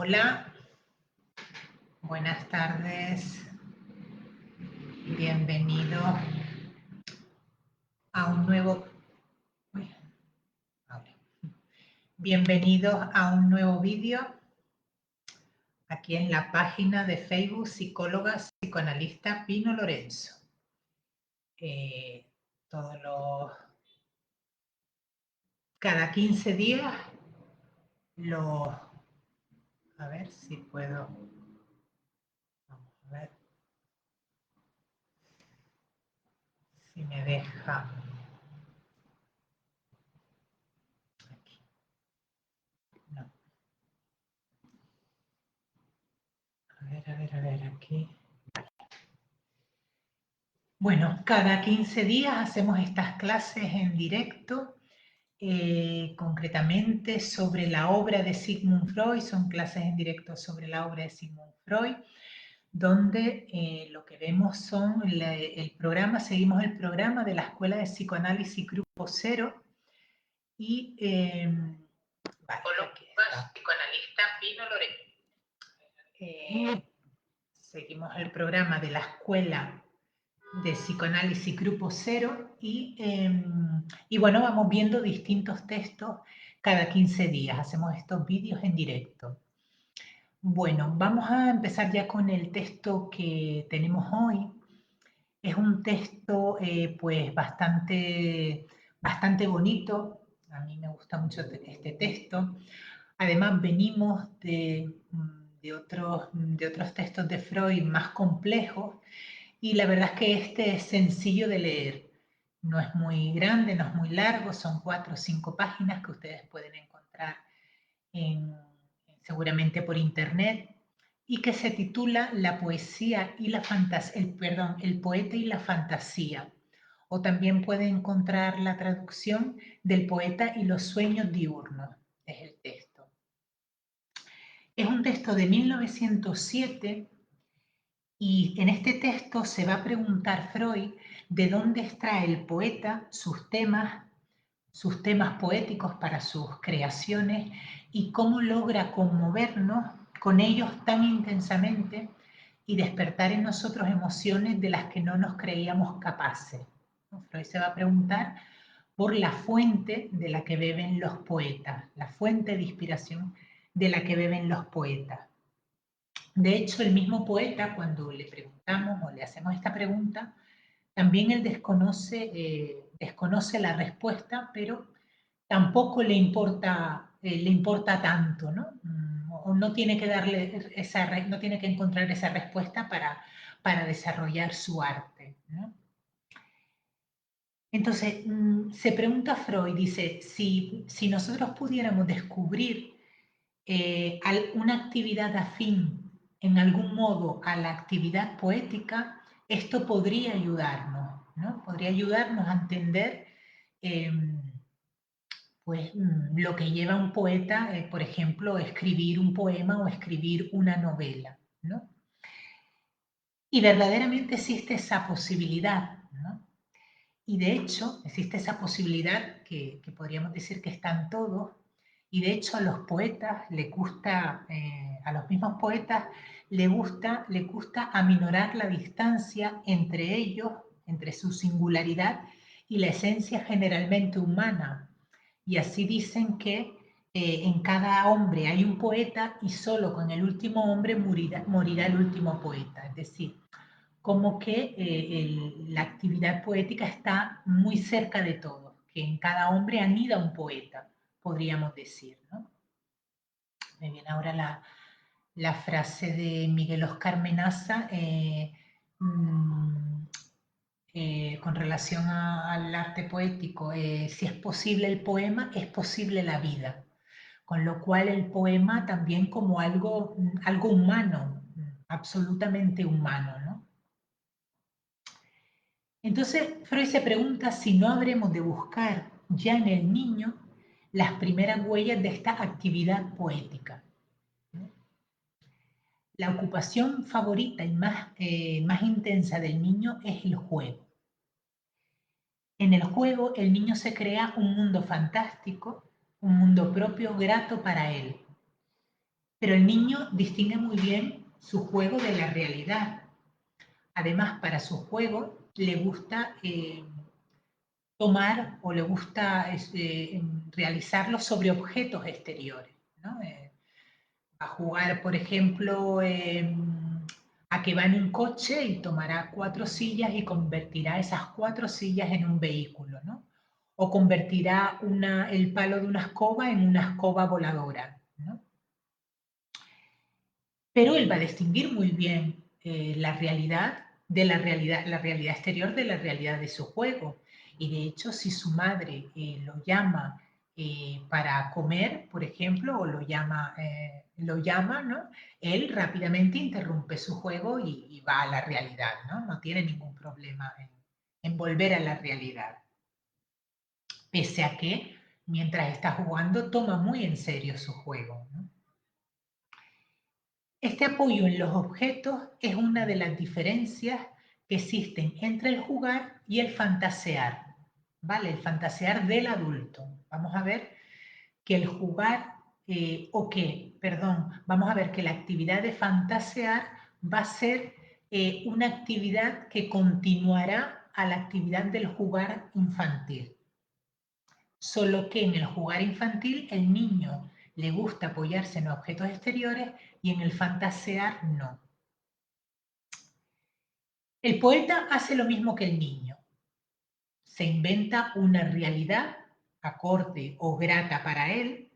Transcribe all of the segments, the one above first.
Hola, buenas tardes. Bienvenido a un nuevo, uy, ahora. Bienvenidos a un nuevo vídeo aquí en la página de Facebook Psicóloga Psicoanalista Pino Lorenzo. Todos los cada 15 días a ver si puedo. Vamos a ver si me deja. Aquí. No. A ver, aquí. Bueno, cada 15 días hacemos estas clases en directo, concretamente sobre la obra de Sigmund Freud, son clases en directo sobre la obra de Sigmund Freud, donde lo que vemos son el programa, seguimos el programa de la Escuela de Psicoanálisis Grupo Cero y psicoanalista Pino Lorenzo. Seguimos el programa de la Escuela de Psicoanálisis Grupo Cero y bueno, vamos viendo distintos textos cada 15 días, hacemos estos vídeos en directo. Bueno, vamos a empezar ya con el texto que tenemos hoy. Es un texto pues bastante bonito, a mí me gusta mucho este texto. Además venimos de otros textos de Freud más complejos, y la verdad es que este es sencillo de leer. No es muy grande, no es muy largo, son 4 o 5 páginas que ustedes pueden encontrar seguramente por internet, y que se titula La poesía y la fantasía, el poeta y la fantasía. O también pueden encontrar la traducción del poeta y los sueños diurnos, es el texto. Es un texto de 1907. Y en este texto se va a preguntar Freud de dónde extrae el poeta sus temas poéticos para sus creaciones y cómo logra conmovernos con ellos tan intensamente y despertar en nosotros emociones de las que no nos creíamos capaces. Freud se va a preguntar por la fuente de la que beben los poetas, la fuente de inspiración de la que beben los poetas. De hecho, el mismo poeta, cuando le preguntamos o le hacemos esta pregunta, también él desconoce la respuesta, pero tampoco le importa tanto, ¿no? O no tiene que no tiene que encontrar esa respuesta para desarrollar su arte, ¿no? Entonces, se pregunta Freud, dice, si nosotros pudiéramos descubrir una actividad afín en algún modo a la actividad poética, esto podría ayudarnos, ¿no? Podría ayudarnos a entender pues, lo que lleva a un poeta, por ejemplo, a escribir un poema o escribir una novela, ¿no? Y verdaderamente existe esa posibilidad, ¿no? Y de hecho, existe esa posibilidad que podríamos decir que están todos, y de hecho a los poetas les gusta, a los mismos poetas les gusta aminorar la distancia entre ellos, entre su singularidad y la esencia generalmente humana. Y así dicen que en cada hombre hay un poeta y solo con el último hombre morirá el último poeta. Es decir, como que la actividad poética está muy cerca de todos, que en cada hombre anida un poeta, podríamos decir, ¿no? Me viene ahora la frase de Miguel Oscar Menaza con relación al arte poético. Si es posible el poema, es posible la vida. Con lo cual el poema también como algo humano, absolutamente humano, ¿no? Entonces, Freud se pregunta si no habremos de buscar ya en el niño las primeras huellas de esta actividad poética. La ocupación favorita y más intensa del niño es el juego. En el juego, el niño se crea un mundo fantástico, un mundo propio, grato para él. Pero el niño distingue muy bien su juego de la realidad. Además, para su juego le gusta tomar o le gusta realizarlo sobre objetos exteriores, ¿no? A jugar, por ejemplo, a que va en un coche y tomará 4 sillas y convertirá esas 4 sillas en un vehículo, ¿no? O convertirá el palo de una escoba en una escoba voladora, ¿no? Pero él va a distinguir muy bien la realidad de la realidad exterior de la realidad de su juego. Y de hecho, si su madre lo llama para comer, por ejemplo, o lo llama, ¿no? Él rápidamente interrumpe su juego y va a la realidad, ¿no? No tiene ningún problema en volver a la realidad. Pese a que, mientras está jugando, toma muy en serio su juego, ¿no? Este apoyo en los objetos es una de las diferencias que existen entre el jugar y el fantasear, ¿vale? El fantasear del adulto. Vamos a ver que el jugar, vamos a ver que la actividad de fantasear va a ser una actividad que continuará a la actividad del jugar infantil. Solo que en el jugar infantil el niño le gusta apoyarse en objetos exteriores y en el fantasear no. El poeta hace lo mismo que el niño. Se inventa una realidad acorde o grata para él,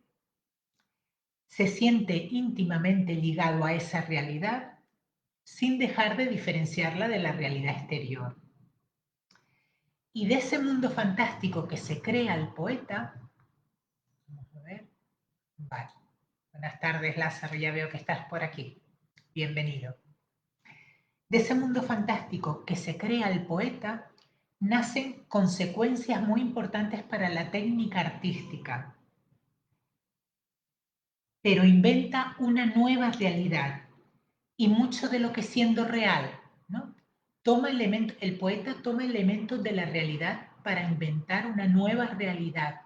se siente íntimamente ligado a esa realidad sin dejar de diferenciarla de la realidad exterior. Y de ese mundo fantástico que se crea el poeta, vamos a ver, vale. Buenas tardes, Lázaro, ya veo que estás por aquí. Bienvenido. De ese mundo fantástico que se crea el poeta, nacen consecuencias muy importantes para la técnica artística, pero inventa una nueva realidad y mucho de lo que siendo real, ¿no? El poeta toma elementos de la realidad para inventar una nueva realidad,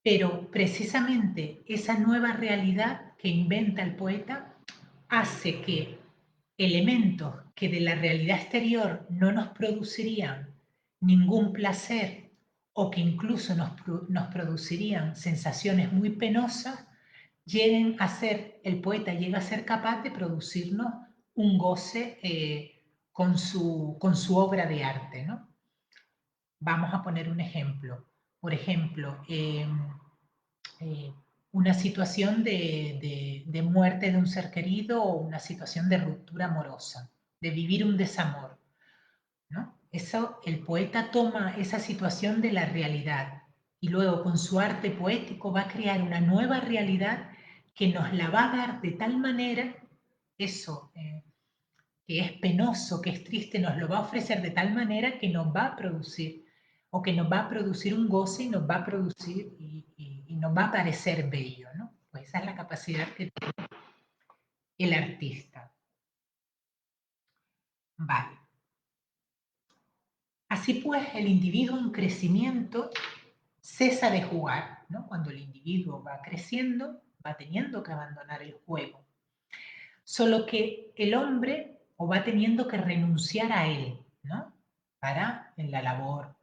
pero precisamente esa nueva realidad que inventa el poeta hace que elementos que de la realidad exterior no nos producirían ningún placer o que incluso nos producirían sensaciones muy penosas, el poeta llega a ser capaz de producirnos un goce con su obra de arte, ¿no? Vamos a poner un ejemplo. Por ejemplo, eh, una situación de muerte de un ser querido o una situación de ruptura amorosa, de vivir un desamor, ¿no? Eso, el poeta toma esa situación de la realidad y luego con su arte poético va a crear una nueva realidad que nos la va a dar de tal manera, eso que es penoso, que es triste, nos lo va a ofrecer de tal manera que nos va a producir o que nos va a producir un goce y nos va a producir y nos va a parecer bello, ¿no? Pues esa es la capacidad que tiene el artista. Vale. Así pues, el individuo en crecimiento cesa de jugar, ¿no? Cuando el individuo va creciendo, va teniendo que abandonar el juego. Solo que el hombre o va teniendo que renunciar a él, ¿no? Para en la labor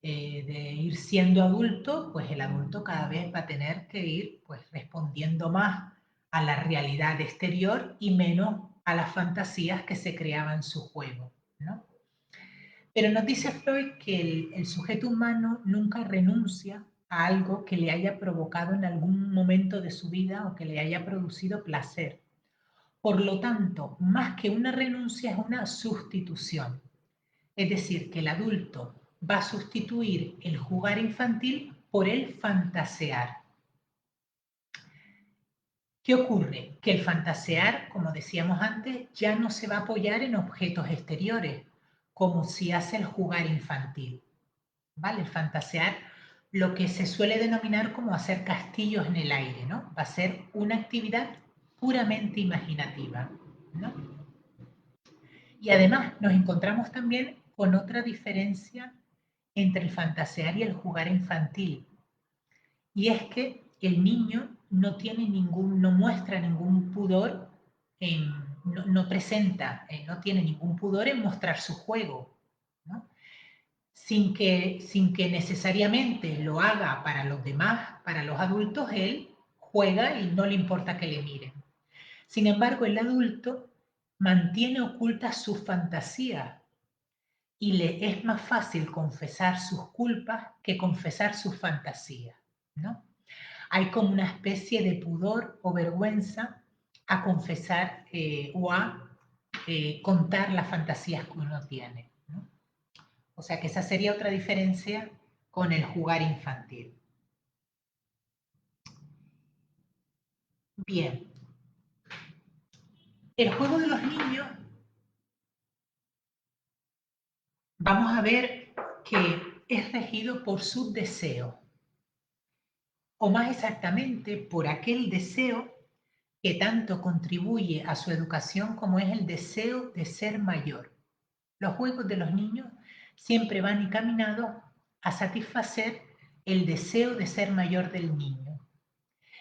de ir siendo adulto, pues el adulto cada vez va a tener que ir pues respondiendo más a la realidad exterior y menos a las fantasías que se creaban en su juego, ¿no? Pero nos dice Freud que el sujeto humano nunca renuncia a algo que le haya provocado en algún momento de su vida o que le haya producido placer. Por lo tanto, más que una renuncia es una sustitución. Es decir, que el adulto va a sustituir el jugar infantil por el fantasear. ¿Qué ocurre? Que el fantasear, como decíamos antes, ya no se va a apoyar en objetos exteriores, como si hace el jugar infantil. ¿Vale? El fantasear, lo que se suele denominar como hacer castillos en el aire, ¿no? Va a ser una actividad puramente imaginativa, ¿no? Y además nos encontramos también con otra diferencia entre el fantasear y el jugar infantil. Y es que el niño no tiene no muestra ningún pudor no presenta, no tiene ningún pudor en mostrar su juego, ¿no? Sin que necesariamente lo haga para los demás, para los adultos, él juega y no le importa que le miren. Sin embargo, el adulto mantiene ocultas sus fantasías y le es más fácil confesar sus culpas que confesar sus fantasías, ¿no? Hay como una especie de pudor o vergüenza a confesar o a contar las fantasías que uno tiene, ¿no? O sea que esa sería otra diferencia con el jugar infantil. Bien, el juego de los niños, vamos a ver que es regido por sus deseos, o más exactamente por aquel deseo que tanto contribuye a su educación como es el deseo de ser mayor. Los juegos de los niños siempre van encaminados a satisfacer el deseo de ser mayor del niño.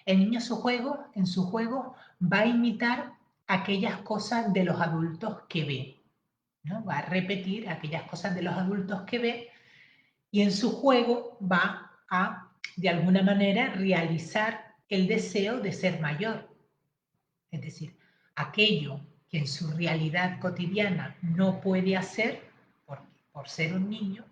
El niño en su juego va a imitar aquellas cosas de los adultos que ve, ¿no? Va a repetir aquellas cosas de los adultos que ve y en su juego va a, de alguna manera, realizar el deseo de ser mayor. Es decir, aquello que en su realidad cotidiana no puede hacer por ser un niño,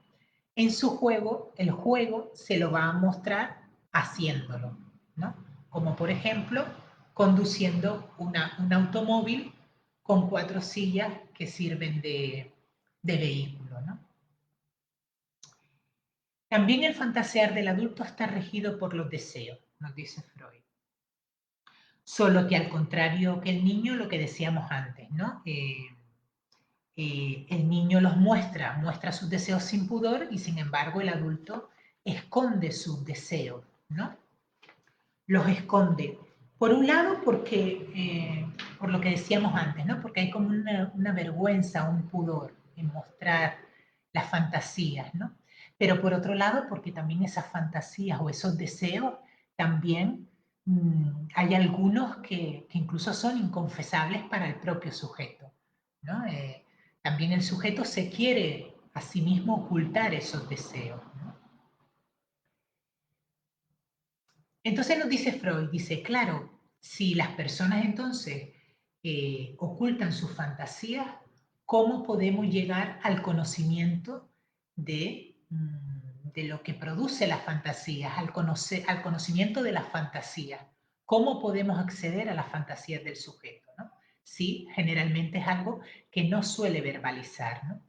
en su juego, el juego se lo va a mostrar haciéndolo, ¿no? Como por ejemplo, conduciendo un automóvil con 4 sillas que sirven de vehículo, ¿no? También el fantasear del adulto está regido por los deseos, nos dice Freud. Solo que al contrario que el niño, lo que decíamos antes, ¿no? El niño los muestra sus deseos sin pudor y sin embargo el adulto esconde sus deseos, ¿no? Los esconde. Por un lado, por lo que decíamos antes, ¿no? Porque hay como una vergüenza, un pudor en mostrar las fantasías, ¿no? Pero por otro lado, porque también esas fantasías o esos deseos también hay algunos que incluso son inconfesables para el propio sujeto, ¿no? También el sujeto se quiere a sí mismo ocultar esos deseos, ¿no? Entonces nos dice Freud, dice, claro, si las personas entonces ocultan sus fantasías, ¿cómo podemos llegar al conocimiento de lo que produce las fantasías, al conocimiento de las fantasías? ¿Cómo podemos acceder a las fantasías del sujeto, ¿no? Sí, generalmente es algo que no suele verbalizar, ¿no?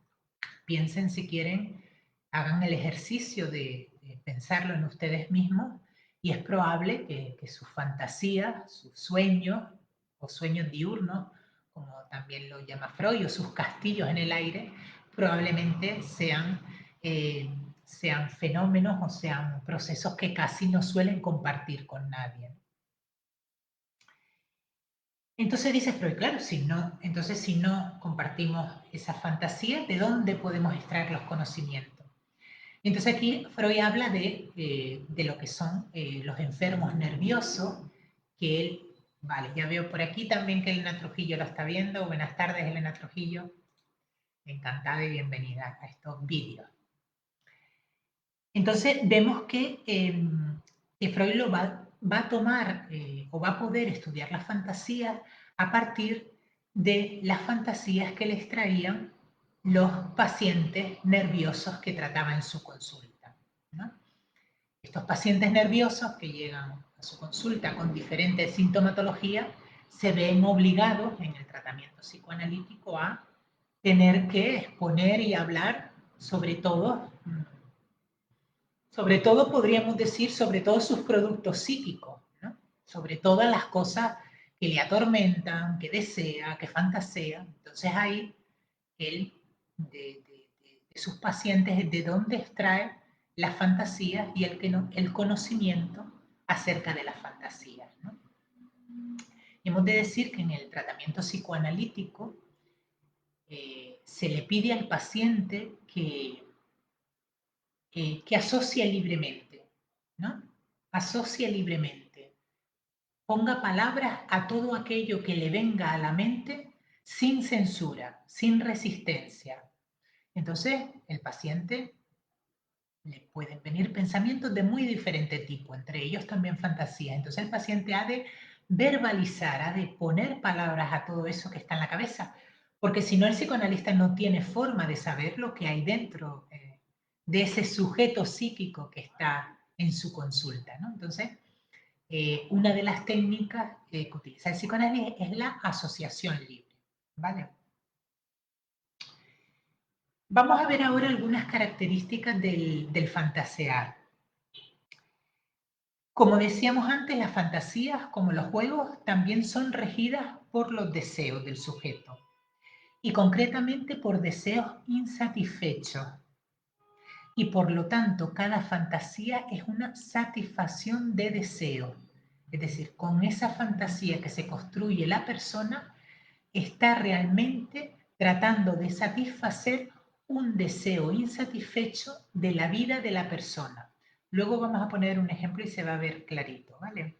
Piensen si quieren, hagan el ejercicio de pensarlo en ustedes mismos y es probable que sus fantasías, sus sueños o sueños diurnos, como también lo llama Freud, o sus castillos en el aire, probablemente sean fenómenos o sean procesos que casi no suelen compartir con nadie. Entonces dice Freud, claro, entonces si no compartimos esas fantasías, ¿de dónde podemos extraer los conocimientos? Entonces aquí Freud habla de lo que son los enfermos nerviosos, que él, vale, ya veo por aquí también que Elena Trujillo lo está viendo. Buenas tardes, Elena Trujillo. Encantada y bienvenida a estos vídeos. Entonces vemos que Freud va a tomar o va a poder estudiar las fantasías a partir de las fantasías que les traían los pacientes nerviosos que trataba en su consulta, ¿no? Estos pacientes nerviosos que llegan a su consulta con diferentes sintomatologías se ven obligados en el tratamiento psicoanalítico a tener que exponer y hablar sobre todo podríamos decir, sobre todos sus productos psíquicos, ¿no? Sobre todas las cosas que le atormentan, que desea, que fantasea. Entonces ahí él, de sus pacientes, de dónde extrae las fantasías y el conocimiento acerca de las fantasías, ¿no? Hemos de decir que en el tratamiento psicoanalítico se le pide al paciente que asocia libremente, ¿no? Asocia libremente. ponga palabras a todo aquello que le venga a la mente sin censura, sin resistencia. Entonces, el paciente le pueden venir pensamientos de muy diferente tipo, entre ellos también fantasías. Entonces, el paciente ha de verbalizar, ha de poner palabras a todo eso que está en la cabeza, porque si no, el psicoanalista no tiene forma de saber lo que hay dentro de ese sujeto psíquico que está en su consulta, ¿no? Entonces, una de las técnicas que utiliza el psicoanálisis es la asociación libre, ¿vale? Vamos a ver ahora algunas características del fantasear. Como decíamos antes, las fantasías, como los juegos, también son regidas por los deseos del sujeto y concretamente por deseos insatisfechos. Y por lo tanto, cada fantasía es una satisfacción de deseo. Es decir, con esa fantasía que se construye la persona, está realmente tratando de satisfacer un deseo insatisfecho de la vida de la persona. Luego vamos a poner un ejemplo y se va a ver clarito, ¿vale?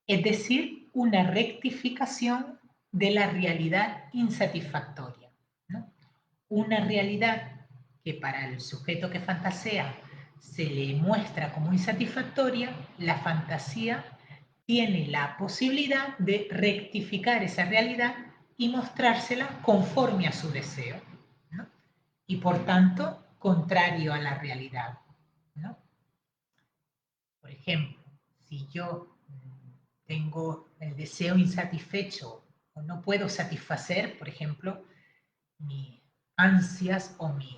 Es decir, una rectificación de la realidad insatisfactoria, ¿no? Una realidad que para el sujeto que fantasea se le muestra como insatisfactoria, la fantasía tiene la posibilidad de rectificar esa realidad y mostrársela conforme a su deseo, ¿no? Y por tanto, contrario a la realidad, ¿no? Por ejemplo, si yo tengo el deseo insatisfecho o no puedo satisfacer, por ejemplo, mis ansias o mis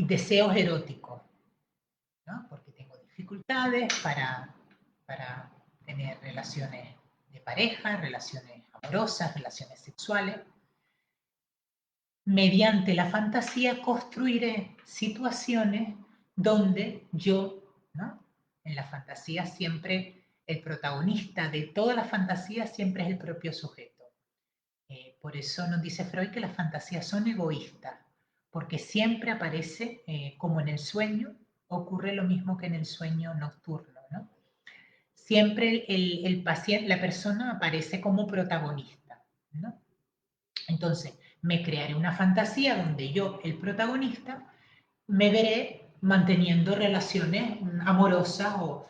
deseos eróticos, ¿no? Porque tengo dificultades para tener relaciones de pareja, relaciones amorosas, relaciones sexuales. Mediante la fantasía construiré situaciones donde yo, ¿no? En la fantasía siempre el protagonista de toda la fantasía siempre es el propio sujeto. Por eso nos dice Freud que las fantasías son egoístas, porque siempre aparece, como en el sueño, ocurre lo mismo que en el sueño nocturno, ¿no? Siempre el paciente, la persona aparece como protagonista, ¿no? Entonces, me crearé una fantasía donde yo, el protagonista, me veré manteniendo relaciones amorosas o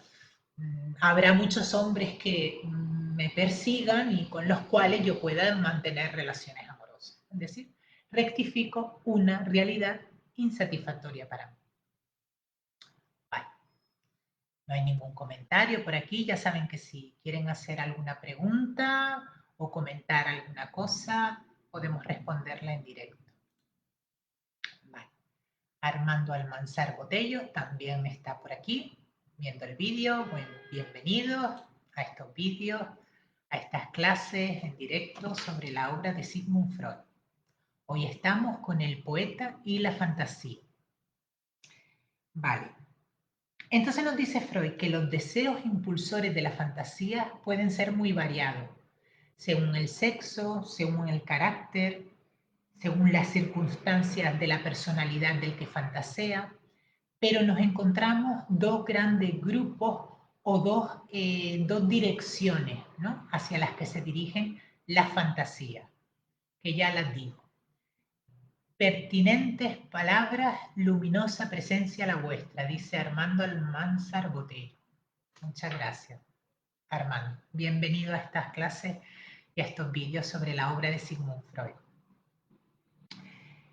habrá muchos hombres que me persigan y con los cuales yo pueda mantener relaciones amorosas. Es decir, rectifico una realidad insatisfactoria para mí. Vale. No hay ningún comentario por aquí. Ya saben que si quieren hacer alguna pregunta o comentar alguna cosa, podemos responderla en directo. Vale. Armando Almanzar Botello también está por aquí viendo el vídeo. Bueno, bienvenidos a estos vídeos, a estas clases en directo sobre la obra de Sigmund Freud. Hoy estamos con el poeta y la fantasía. Vale. Entonces nos dice Freud que los deseos impulsores de la fantasía pueden ser muy variados, según el sexo, según el carácter, según las circunstancias de la personalidad del que fantasea, pero nos encontramos dos grandes grupos o dos direcciones, ¿no? Hacia las que se dirigen las fantasías, que ya las digo. Pertinentes palabras, luminosa presencia la vuestra, dice Armando Almanzar Botello. Muchas gracias, Armando. Bienvenido a estas clases y a estos vídeos sobre la obra de Sigmund Freud.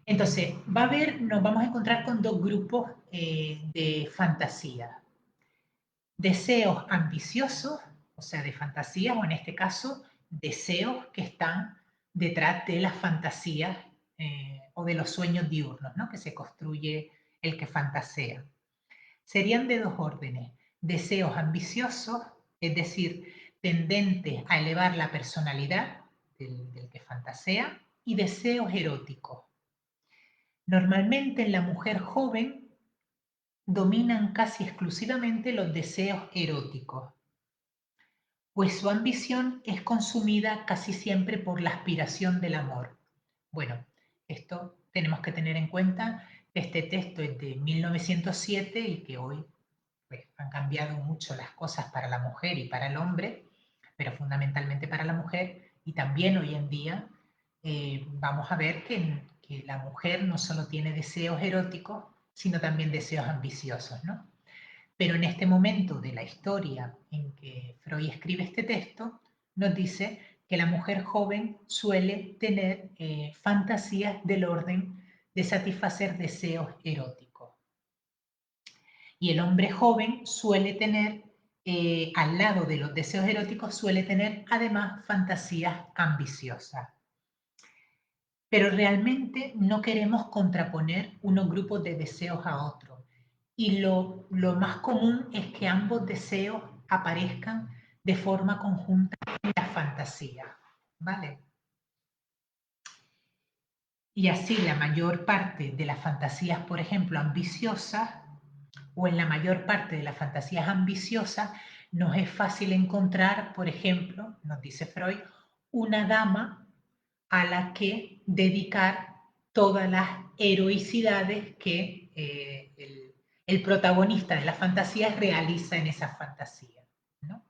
Entonces, nos vamos a encontrar con dos grupos de fantasía. Deseos ambiciosos, o sea, de fantasías, o en este caso, deseos que están detrás de las fantasías o de los sueños diurnos, ¿no? Que se construye el que fantasea. Serían de dos órdenes: deseos ambiciosos, es decir, tendentes a elevar la personalidad del que fantasea, y deseos eróticos. Normalmente en la mujer joven dominan casi exclusivamente los deseos eróticos, pues su ambición es consumida casi siempre por la aspiración del amor. Bueno, esto tenemos que tener en cuenta que este texto es de 1907 y que hoy pues han cambiado mucho las cosas para la mujer y para el hombre, pero fundamentalmente para la mujer, y también hoy en día vamos a ver que la mujer no solo tiene deseos eróticos, sino también deseos ambiciosos, ¿no? Pero en este momento de la historia en que Freud escribe este texto, nos dice que la mujer joven suele tener fantasías del orden de satisfacer deseos eróticos. Y el hombre joven suele tener, al lado de los deseos eróticos, suele tener además fantasías ambiciosas. Pero realmente no queremos contraponer unos grupos de deseos a otros. Y lo más común es que ambos deseos aparezcan de forma conjunta en la fantasía, ¿vale? Y así la mayor parte de las fantasías, por ejemplo, ambiciosas, o en la mayor parte de las fantasías ambiciosas, nos es fácil encontrar, por ejemplo, nos dice Freud, una dama a la que dedicar todas las heroicidades que el protagonista de la fantasía realiza en esa fantasía, ¿no?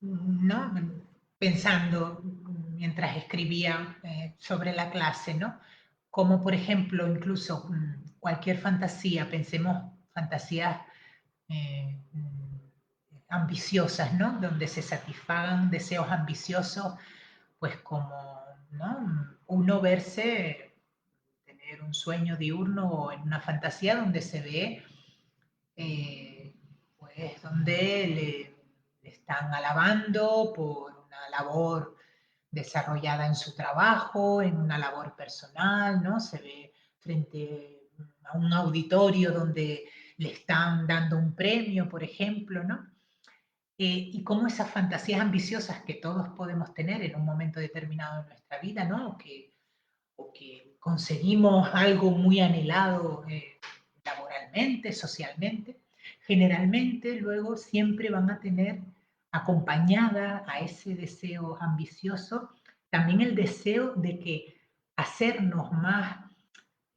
¿No? Pensando mientras escribía sobre la clase, ¿no? Como por ejemplo, incluso cualquier fantasía, pensemos fantasías eh, ambiciosas, ¿no? Donde se satisfagan deseos ambiciosos, pues como, ¿no? Uno verse, tener un sueño diurno o en una fantasía donde se ve, pues donde le están alabando por una labor desarrollada en su trabajo, en una labor personal, ¿no? Se ve frente a un auditorio donde le están dando un premio, por ejemplo, ¿no? Y cómo esas fantasías ambiciosas que todos podemos tener en un momento determinado de nuestra vida, ¿no? O que conseguimos algo muy anhelado laboralmente, socialmente, generalmente luego siempre van a tener acompañada a ese deseo ambicioso también el deseo de que hacernos más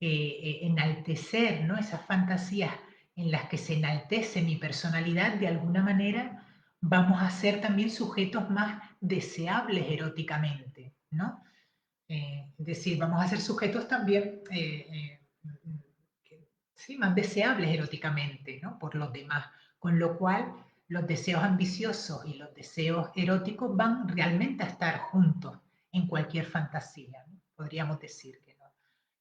enaltecer, ¿no? Esas fantasías en las que se enaltece mi personalidad, de alguna manera vamos a ser también sujetos más deseables eróticamente, ¿no? Es decir, vamos a ser sujetos también sí, más deseables eróticamente, ¿no? Por los demás, con lo cual los deseos ambiciosos y los deseos eróticos van realmente a estar juntos en cualquier fantasía, ¿no? Podríamos decir que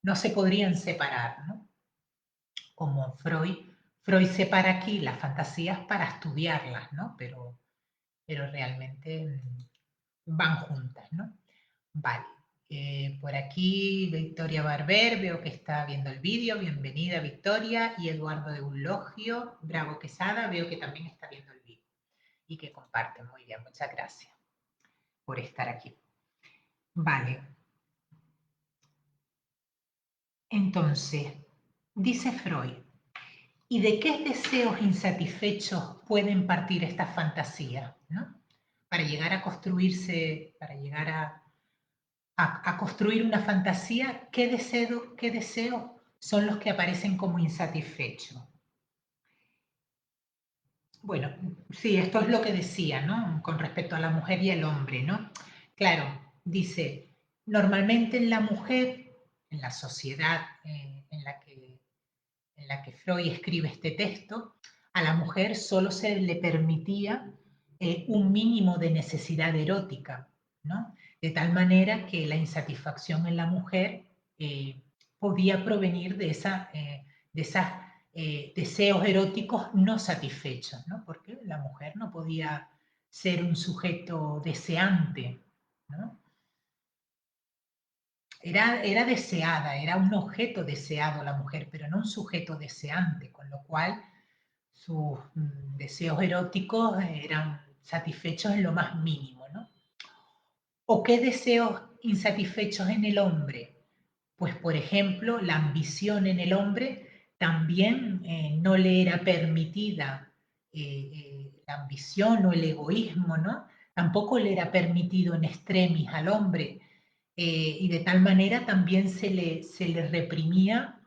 no se podrían separar, ¿no? Como Freud separa aquí las fantasías para estudiarlas, ¿no? Pero realmente van juntas, ¿no? Vale. Por aquí Victoria Barber, veo que está viendo el vídeo, bienvenida Victoria, y Eduardo de Eulogio, Bravo Quesada, veo que también está viendo el vídeo y que comparte, muy bien, muchas gracias por estar aquí. Vale. Entonces, dice Freud, ¿y de qué deseos insatisfechos pueden partir estas fantasías? ¿No? Para llegar a construirse, para llegar a construir una fantasía, qué deseos son los que aparecen como insatisfechos? Bueno, sí, esto es lo que decía, ¿no? Con respecto a la mujer y el hombre, ¿no? Claro, dice, normalmente en la mujer, en la sociedad en la que Freud escribe este texto, a la mujer solo se le permitía un mínimo de necesidad erótica, ¿no? De tal manera que la insatisfacción en la mujer podía provenir de esas deseos eróticos no satisfechos, ¿no? Porque la mujer no podía ser un sujeto deseante, ¿no? Era deseada, era un objeto deseado la mujer, pero no un sujeto deseante, con lo cual sus deseos eróticos eran satisfechos en lo más mínimo, ¿no? ¿O qué deseos insatisfechos en el hombre? Pues, por ejemplo, la ambición en el hombre también no le era permitida, la ambición o el egoísmo, ¿no? Tampoco le era permitido en extremis al hombre, y de tal manera también se le reprimía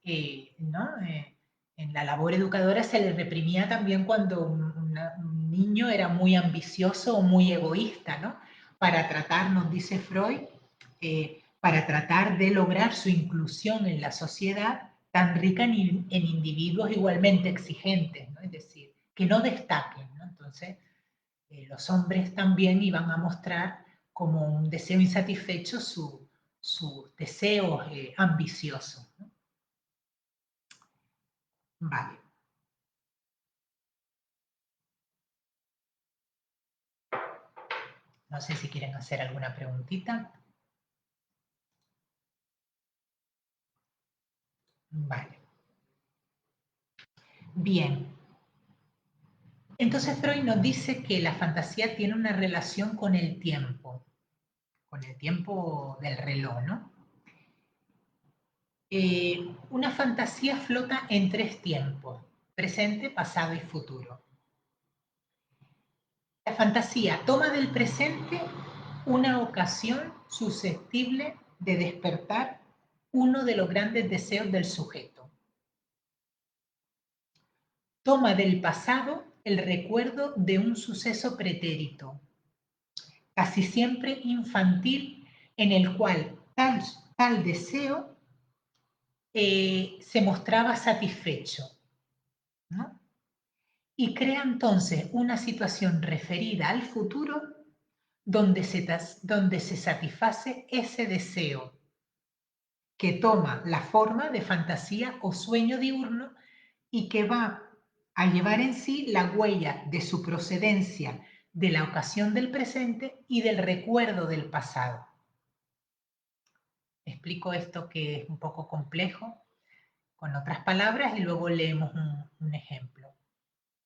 ¿no? En la labor educadora se le reprimía también cuando un niño era muy ambicioso o muy egoísta, ¿no? Para tratar, nos dice Freud, para tratar de lograr su inclusión en la sociedad tan rica en individuos igualmente exigentes, ¿no? Es decir, que no destaquen, ¿no? Entonces, los hombres también iban a mostrar como un deseo insatisfecho sus deseos ambiciosos, ¿no? Vale. No sé si quieren hacer alguna preguntita. Vale. Bien. Entonces Freud nos dice que la fantasía tiene una relación con el tiempo del reloj, ¿no? Una fantasía flota en tres tiempos: presente, pasado y futuro. La fantasía toma del presente una ocasión susceptible de despertar uno de los grandes deseos del sujeto. Toma del pasado el recuerdo de un suceso pretérito, casi siempre infantil, en el cual tal deseo se mostraba satisfecho, ¿no? Y crea entonces una situación referida al futuro donde se satisface ese deseo, que toma la forma de fantasía o sueño diurno y que va a llevar en sí la huella de su procedencia de la ocasión del presente y del recuerdo del pasado. Explico esto que es un poco complejo con otras palabras y luego leemos un ejemplo.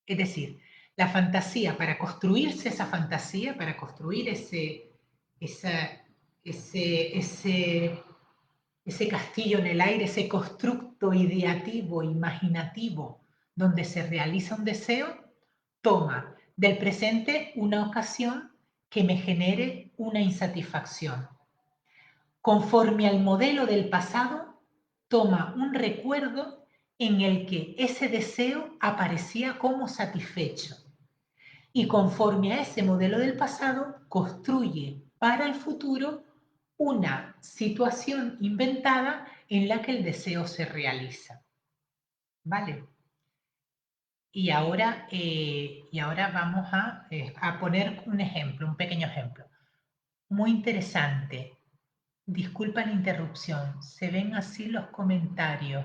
Es decir, la fantasía, para construirse esa fantasía, para construir ese castillo en el aire, ese constructo ideativo, imaginativo, donde se realiza un deseo, toma del presente una ocasión que me genere una insatisfacción. Conforme al modelo del pasado, toma un recuerdo en el que ese deseo aparecía como satisfecho. Y conforme a ese modelo del pasado, construye para el futuro una situación inventada en la que el deseo se realiza. ¿Vale? Y ahora vamos a poner un ejemplo, un pequeño ejemplo. Muy interesante. Disculpa la interrupción. Se ven así los comentarios.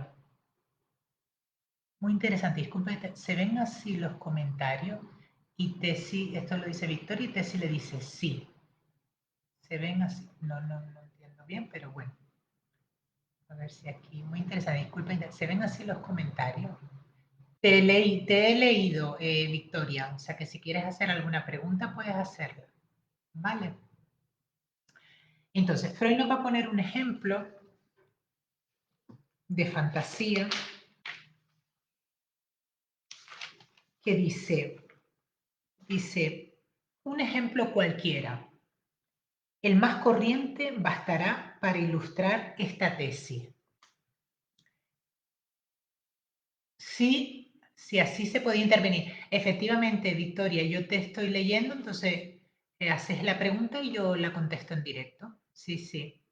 Muy interesante. Disculpa, se ven así los comentarios. Y Tessy, esto lo dice Victoria, y Tessy le dice sí. Se ven así. No entiendo bien, pero bueno. A ver si aquí. Muy interesante. Disculpa, se ven así los comentarios. Te he leído, Victoria. O sea que si quieres hacer alguna pregunta, puedes hacerla. ¿Vale? Entonces, Freud nos va a poner un ejemplo de fantasía que dice, un ejemplo cualquiera, el más corriente bastará para ilustrar esta tesis. Sí, sí, así se podía intervenir. Efectivamente, Victoria, yo te estoy leyendo, entonces haces la pregunta y yo la contesto en directo. Sí, sí.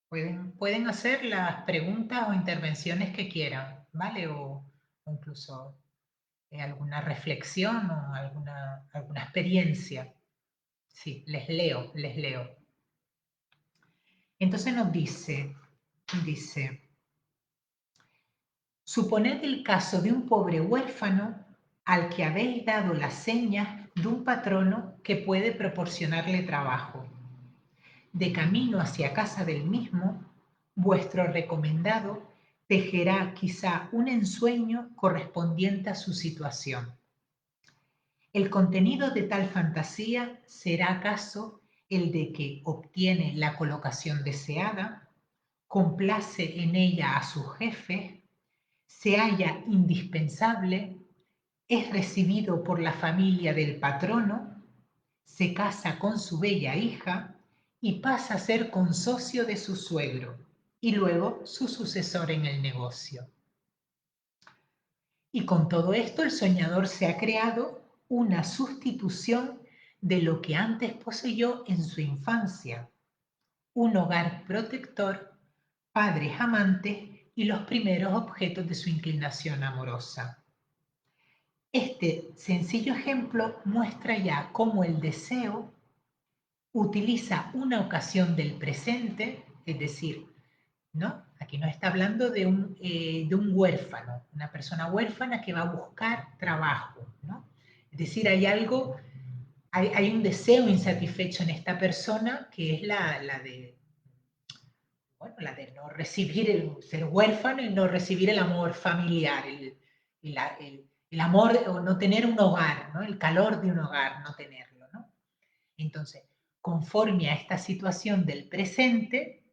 Pueden hacer las preguntas o intervenciones que quieran, ¿vale? O incluso alguna reflexión o alguna experiencia. Sí, les leo. Entonces nos dice, suponed el caso de un pobre huérfano al que habéis dado las señas de un patrono que puede proporcionarle trabajo. De camino hacia casa del mismo, vuestro recomendado tejerá quizá un ensueño correspondiente a su situación. El contenido de tal fantasía será acaso el de que obtiene la colocación deseada, complace en ella a su jefe, se halla indispensable, es recibido por la familia del patrono, se casa con su bella hija y pasa a ser consocio de su suegro. y luego su sucesor en el negocio. Y con todo esto el soñador se ha creado una sustitución de lo que antes poseyó en su infancia, un hogar protector, padres amantes y los primeros objetos de su inclinación amorosa. Este sencillo ejemplo muestra ya cómo el deseo utiliza una ocasión del presente, es decir, ¿no? Aquí nos está hablando de un huérfano, una persona huérfana que va a buscar trabajo, ¿no? Es decir, hay un deseo insatisfecho en esta persona que es la de no recibir, ser huérfano y no recibir el amor familiar, el amor o no tener un hogar, ¿no? El calor de un hogar, no tenerlo, ¿no? Entonces, conforme a esta situación del presente,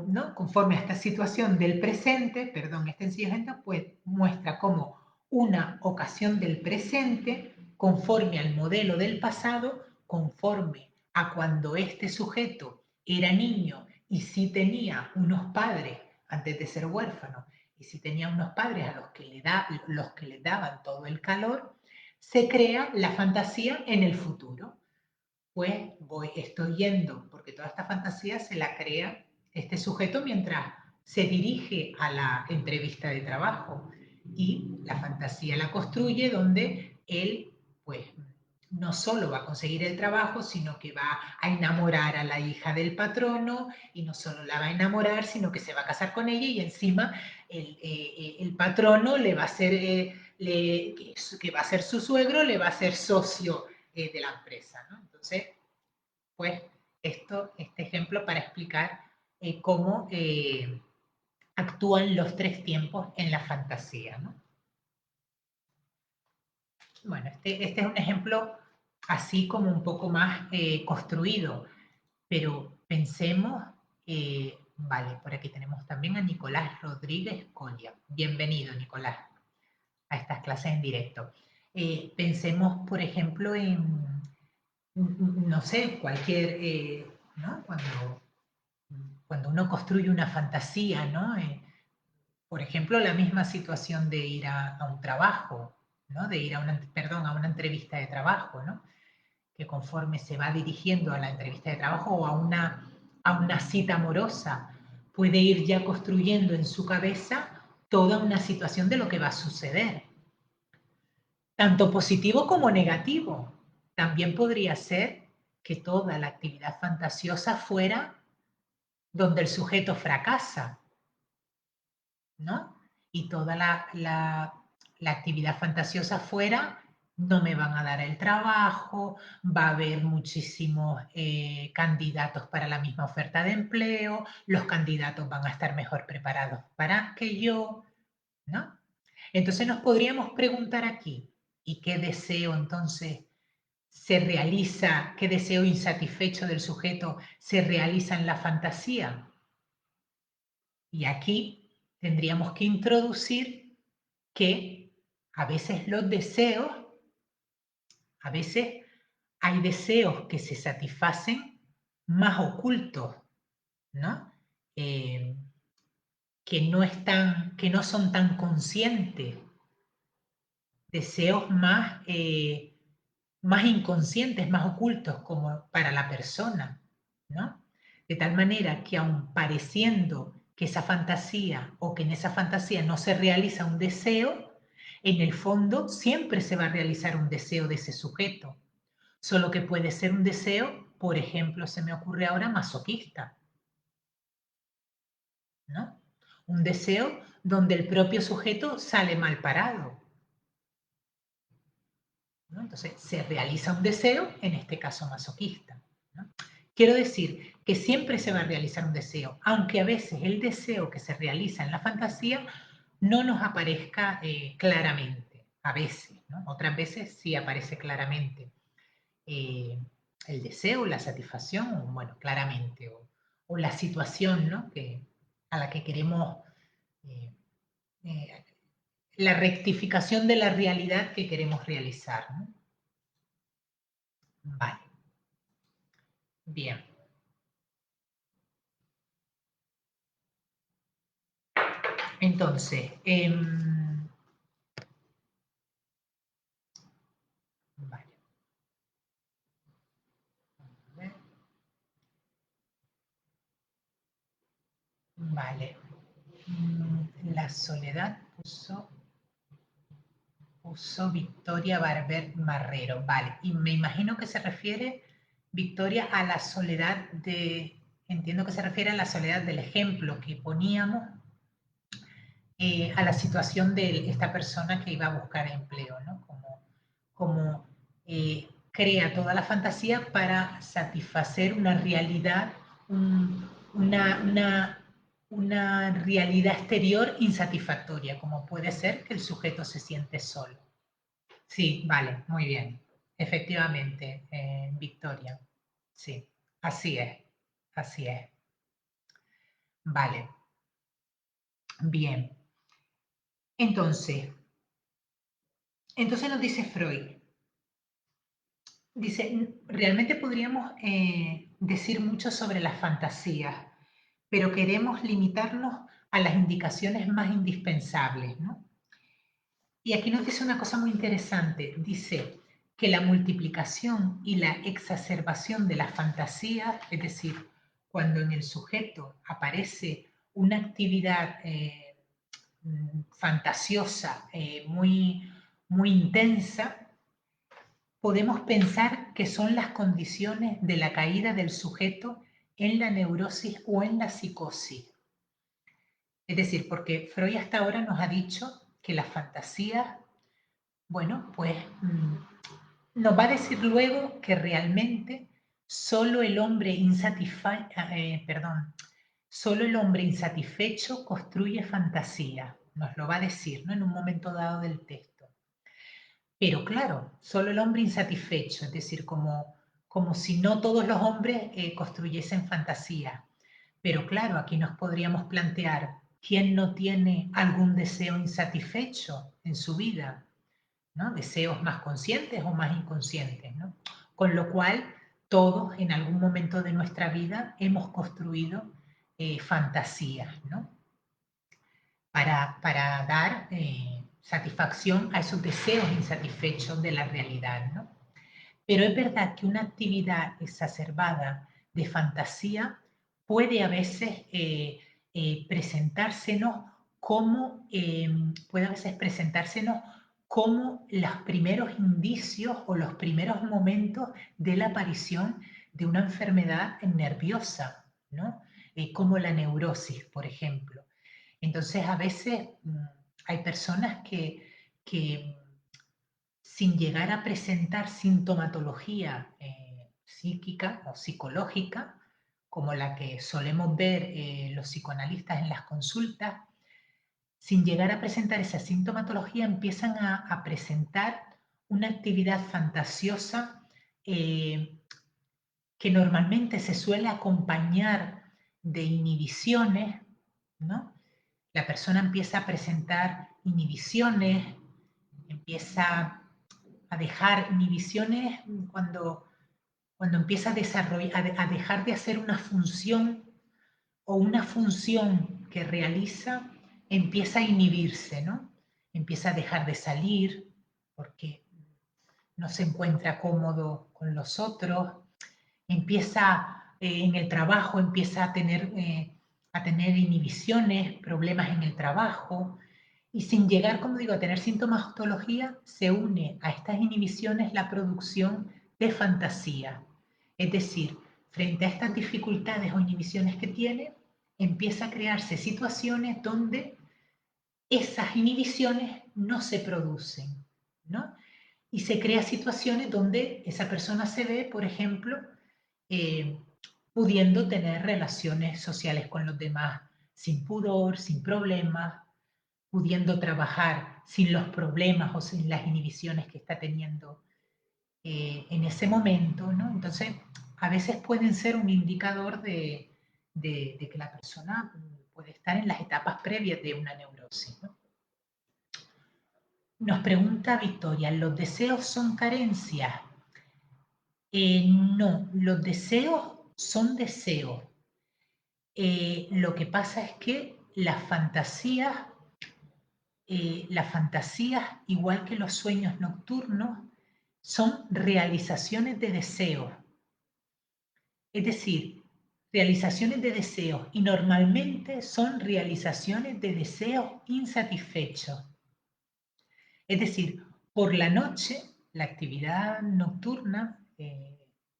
¿no? Conforme a esta situación del presente, perdón, este sencillo ejemplo, pues muestra como una ocasión del presente, conforme al modelo del pasado, conforme a cuando este sujeto era niño y sí tenía unos padres antes de ser huérfano, y si tenía unos padres a los que le daban todo el calor, se crea la fantasía en el futuro. Pues estoy yendo, porque toda esta fantasía se la crea este sujeto mientras se dirige a la entrevista de trabajo, y la fantasía la construye donde él, pues, no solo va a conseguir el trabajo, sino que va a enamorar a la hija del patrono, y no solo la va a enamorar, sino que se va a casar con ella, y encima el patrono le va a ser, que va a ser su suegro, le va a ser socio de la empresa, ¿no? Entonces, pues este ejemplo para explicar cómo actúan los tres tiempos en la fantasía, ¿no? Bueno, este es un ejemplo así como un poco más construido, pero pensemos, vale, por aquí tenemos también a Nicolás Rodríguez Colia. Bienvenido, Nicolás, a estas clases en directo. Pensemos, por ejemplo, no sé, ¿no? Cuando uno construye una fantasía, ¿no? Por ejemplo, la misma situación de ir a un trabajo, ¿no? De ir a una entrevista de trabajo, ¿no? Que conforme se va dirigiendo a la entrevista de trabajo o a una cita amorosa, puede ir ya construyendo en su cabeza toda una situación de lo que va a suceder, tanto positivo como negativo. También podría ser que toda la actividad fantasiosa fuera donde el sujeto fracasa, ¿no? Y toda la actividad fantasiosa fuera, no me van a dar el trabajo, va a haber muchísimos candidatos para la misma oferta de empleo, los candidatos van a estar mejor preparados para que yo, ¿no? Entonces nos podríamos preguntar aquí, ¿y qué deseo entonces se realiza, qué deseo insatisfecho del sujeto se realiza en la fantasía? Y aquí tendríamos que introducir que a veces a veces hay deseos que se satisfacen más ocultos, ¿no? Eh, que no son tan conscientes, deseos más inconscientes, más ocultos como para la persona, ¿no? De tal manera que aun pareciendo que esa fantasía o que en esa fantasía no se realiza un deseo, en el fondo siempre se va a realizar un deseo de ese sujeto, solo que puede ser un deseo, por ejemplo, se me ocurre ahora masoquista, ¿no? Un deseo donde el propio sujeto sale mal parado, ¿no? Entonces, se realiza un deseo, en este caso masoquista, ¿no? Quiero decir que siempre se va a realizar un deseo, aunque a veces el deseo que se realiza en la fantasía no nos aparezca claramente, a veces, ¿no? Otras veces sí aparece claramente eh, el deseo, la satisfacción, bueno, claramente, o la situación, ¿no? A la que queremos, eh, eh, la rectificación de la realidad que queremos realizar, ¿no? Vale, bien. Entonces, vale. Vale. La Soledad puso Victoria Barber Marrero. Vale. Y me imagino que se refiere, Victoria, a la soledad de... Entiendo que se refiere a la soledad del ejemplo que poníamos, a la situación de esta persona que iba a buscar empleo, ¿no? Como crea toda la fantasía para satisfacer una realidad, una realidad exterior insatisfactoria, como puede ser que el sujeto se siente solo. Sí, vale, muy bien. Efectivamente, Victoria. Sí, así es, así es. Vale, bien. Entonces, nos dice Freud, dice, realmente podríamos decir mucho sobre las fantasías, pero queremos limitarnos a las indicaciones más indispensables, ¿no? Y aquí nos dice una cosa muy interesante. Dice que la multiplicación y la exacerbación de la fantasía, es decir, cuando en el sujeto aparece una actividad fantasiosa muy intensa, podemos pensar que son las condiciones de la caída del sujeto en la neurosis o en la psicosis. Es decir, porque Freud hasta ahora nos ha dicho que las fantasías, bueno, pues nos va a decir luego que realmente solo el hombre solo el hombre insatisfecho construye fantasía. Nos lo va a decir, ¿no? En un momento dado del texto. Pero claro, solo el hombre insatisfecho, es decir, como si no todos los hombres construyesen fantasía. Pero claro, aquí nos podríamos plantear, ¿quién no tiene algún deseo insatisfecho en su vida? ¿No? Deseos más conscientes o más inconscientes, ¿no? Con lo cual, todos en algún momento de nuestra vida hemos construido fantasías, ¿no? Para dar satisfacción a esos deseos insatisfechos de la realidad, ¿no? Pero es verdad que una actividad exacerbada de fantasía puede a veces presentársenos como los primeros indicios o los primeros momentos de la aparición de una enfermedad nerviosa, ¿no? Como la neurosis, por ejemplo. Entonces, a veces hay personas que sin llegar a presentar sintomatología psíquica o psicológica, como la que solemos ver los psicoanalistas en las consultas, sin llegar a presentar esa sintomatología, empiezan a presentar una actividad fantasiosa que normalmente se suele acompañar de inhibiciones, ¿no? La persona empieza a presentar inhibiciones, empieza a dejar inhibiciones cuando empieza a dejar de hacer una función o una función que realiza, empieza a inhibirse, ¿no? Empieza a dejar de salir porque no se encuentra cómodo con los otros, empieza en el trabajo, empieza a tener inhibiciones, problemas en el trabajo, y sin llegar, como digo, a tener sintomatología, se une a estas inhibiciones la producción de fantasía. Es decir, frente a estas dificultades o inhibiciones que tiene, empieza a crearse situaciones donde esas inhibiciones no se producen, ¿no? Y se crean situaciones donde esa persona se ve, por ejemplo, eh, pudiendo tener relaciones sociales con los demás sin pudor, sin problemas, pudiendo trabajar sin los problemas o sin las inhibiciones que está teniendo en ese momento, ¿no? Entonces, a veces pueden ser un indicador de que la persona puede estar en las etapas previas de una neurosis, ¿no? Nos pregunta Victoria, ¿los deseos son carencias? No, los deseos son deseos. Lo que pasa es que las fantasías las fantasías, igual que los sueños nocturnos, son realizaciones de deseos. Es decir, realizaciones de deseos y normalmente son realizaciones de deseos insatisfechos. Es decir, por la noche, la actividad nocturna,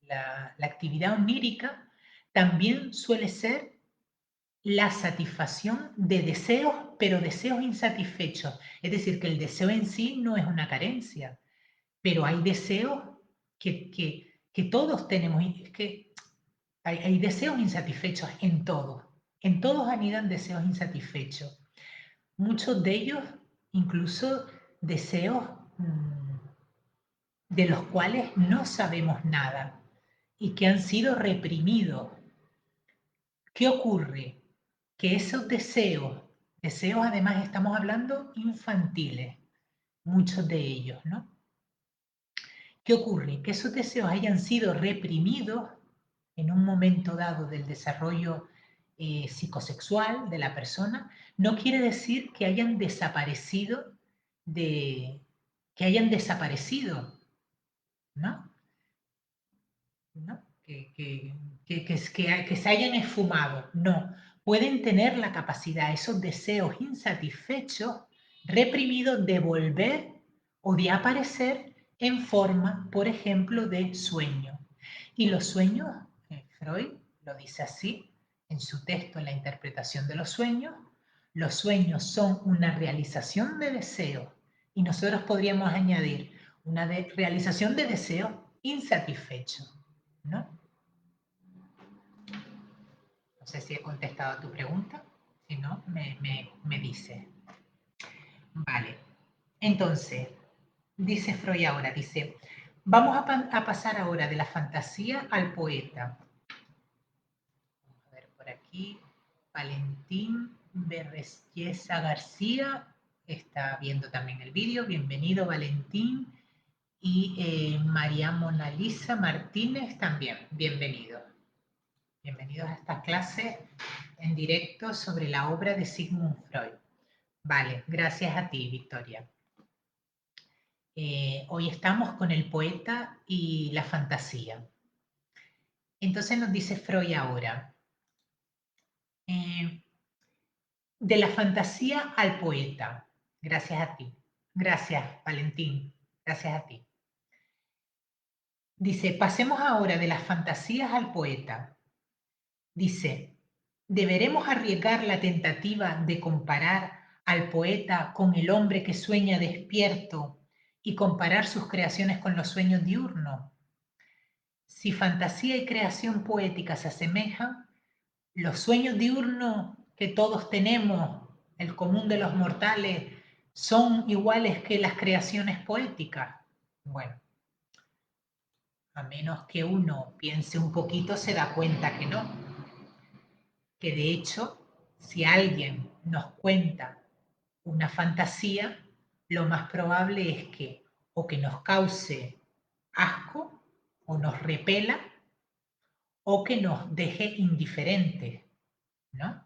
la actividad onírica, también suele ser la satisfacción de deseos, pero deseos insatisfechos. Es decir, que el deseo en sí no es una carencia, pero hay deseos que todos tenemos, que hay deseos insatisfechos en todos anidan deseos insatisfechos. Muchos de ellos, incluso deseos de los cuales no sabemos nada y que han sido reprimidos. ¿Qué ocurre? Que esos deseos además estamos hablando infantiles, muchos de ellos, ¿no? ¿Qué ocurre? Que esos deseos hayan sido reprimidos en un momento dado del desarrollo psicosexual de la persona, no quiere decir que hayan desaparecido que hayan desaparecido, ¿no? ¿No? Que se hayan esfumado. No, pueden tener la capacidad, esos deseos insatisfechos, reprimidos, de volver o de aparecer en forma, por ejemplo, de sueño. Y los sueños, Freud lo dice así en su texto, en la interpretación de los sueños son una realización de deseos y nosotros podríamos añadir una realización de deseos insatisfechos. ¿No? No sé si he contestado a tu pregunta. Si no, me dice. Vale. Entonces, dice Freud ahora, dice, vamos a pasar ahora de la fantasía al poeta. Vamos a ver por aquí. Valentín Berreyesa García está viendo también el vídeo. Bienvenido, Valentín. Y María Mona Lisa Martínez también. Bienvenido. Bienvenidos a esta clase en directo sobre la obra de Sigmund Freud. Vale, gracias a ti, Victoria. Hoy estamos con el poeta y la fantasía. Entonces nos dice Freud ahora, de la fantasía al poeta. Gracias a ti. Gracias, Valentín. Gracias a ti. Dice, pasemos ahora de las fantasías al poeta. Dice, ¿deberemos arriesgar la tentativa de comparar al poeta con el hombre que sueña despierto y comparar sus creaciones con los sueños diurnos? Si fantasía y creación poética se asemejan, los sueños diurnos que todos tenemos, el común de los mortales, son iguales que las creaciones poéticas. Bueno, a menos que uno piense un poquito, se da cuenta que no. Que de hecho, si alguien nos cuenta una fantasía, lo más probable es que o que nos cause asco o nos repela o que nos deje indiferentes, ¿no?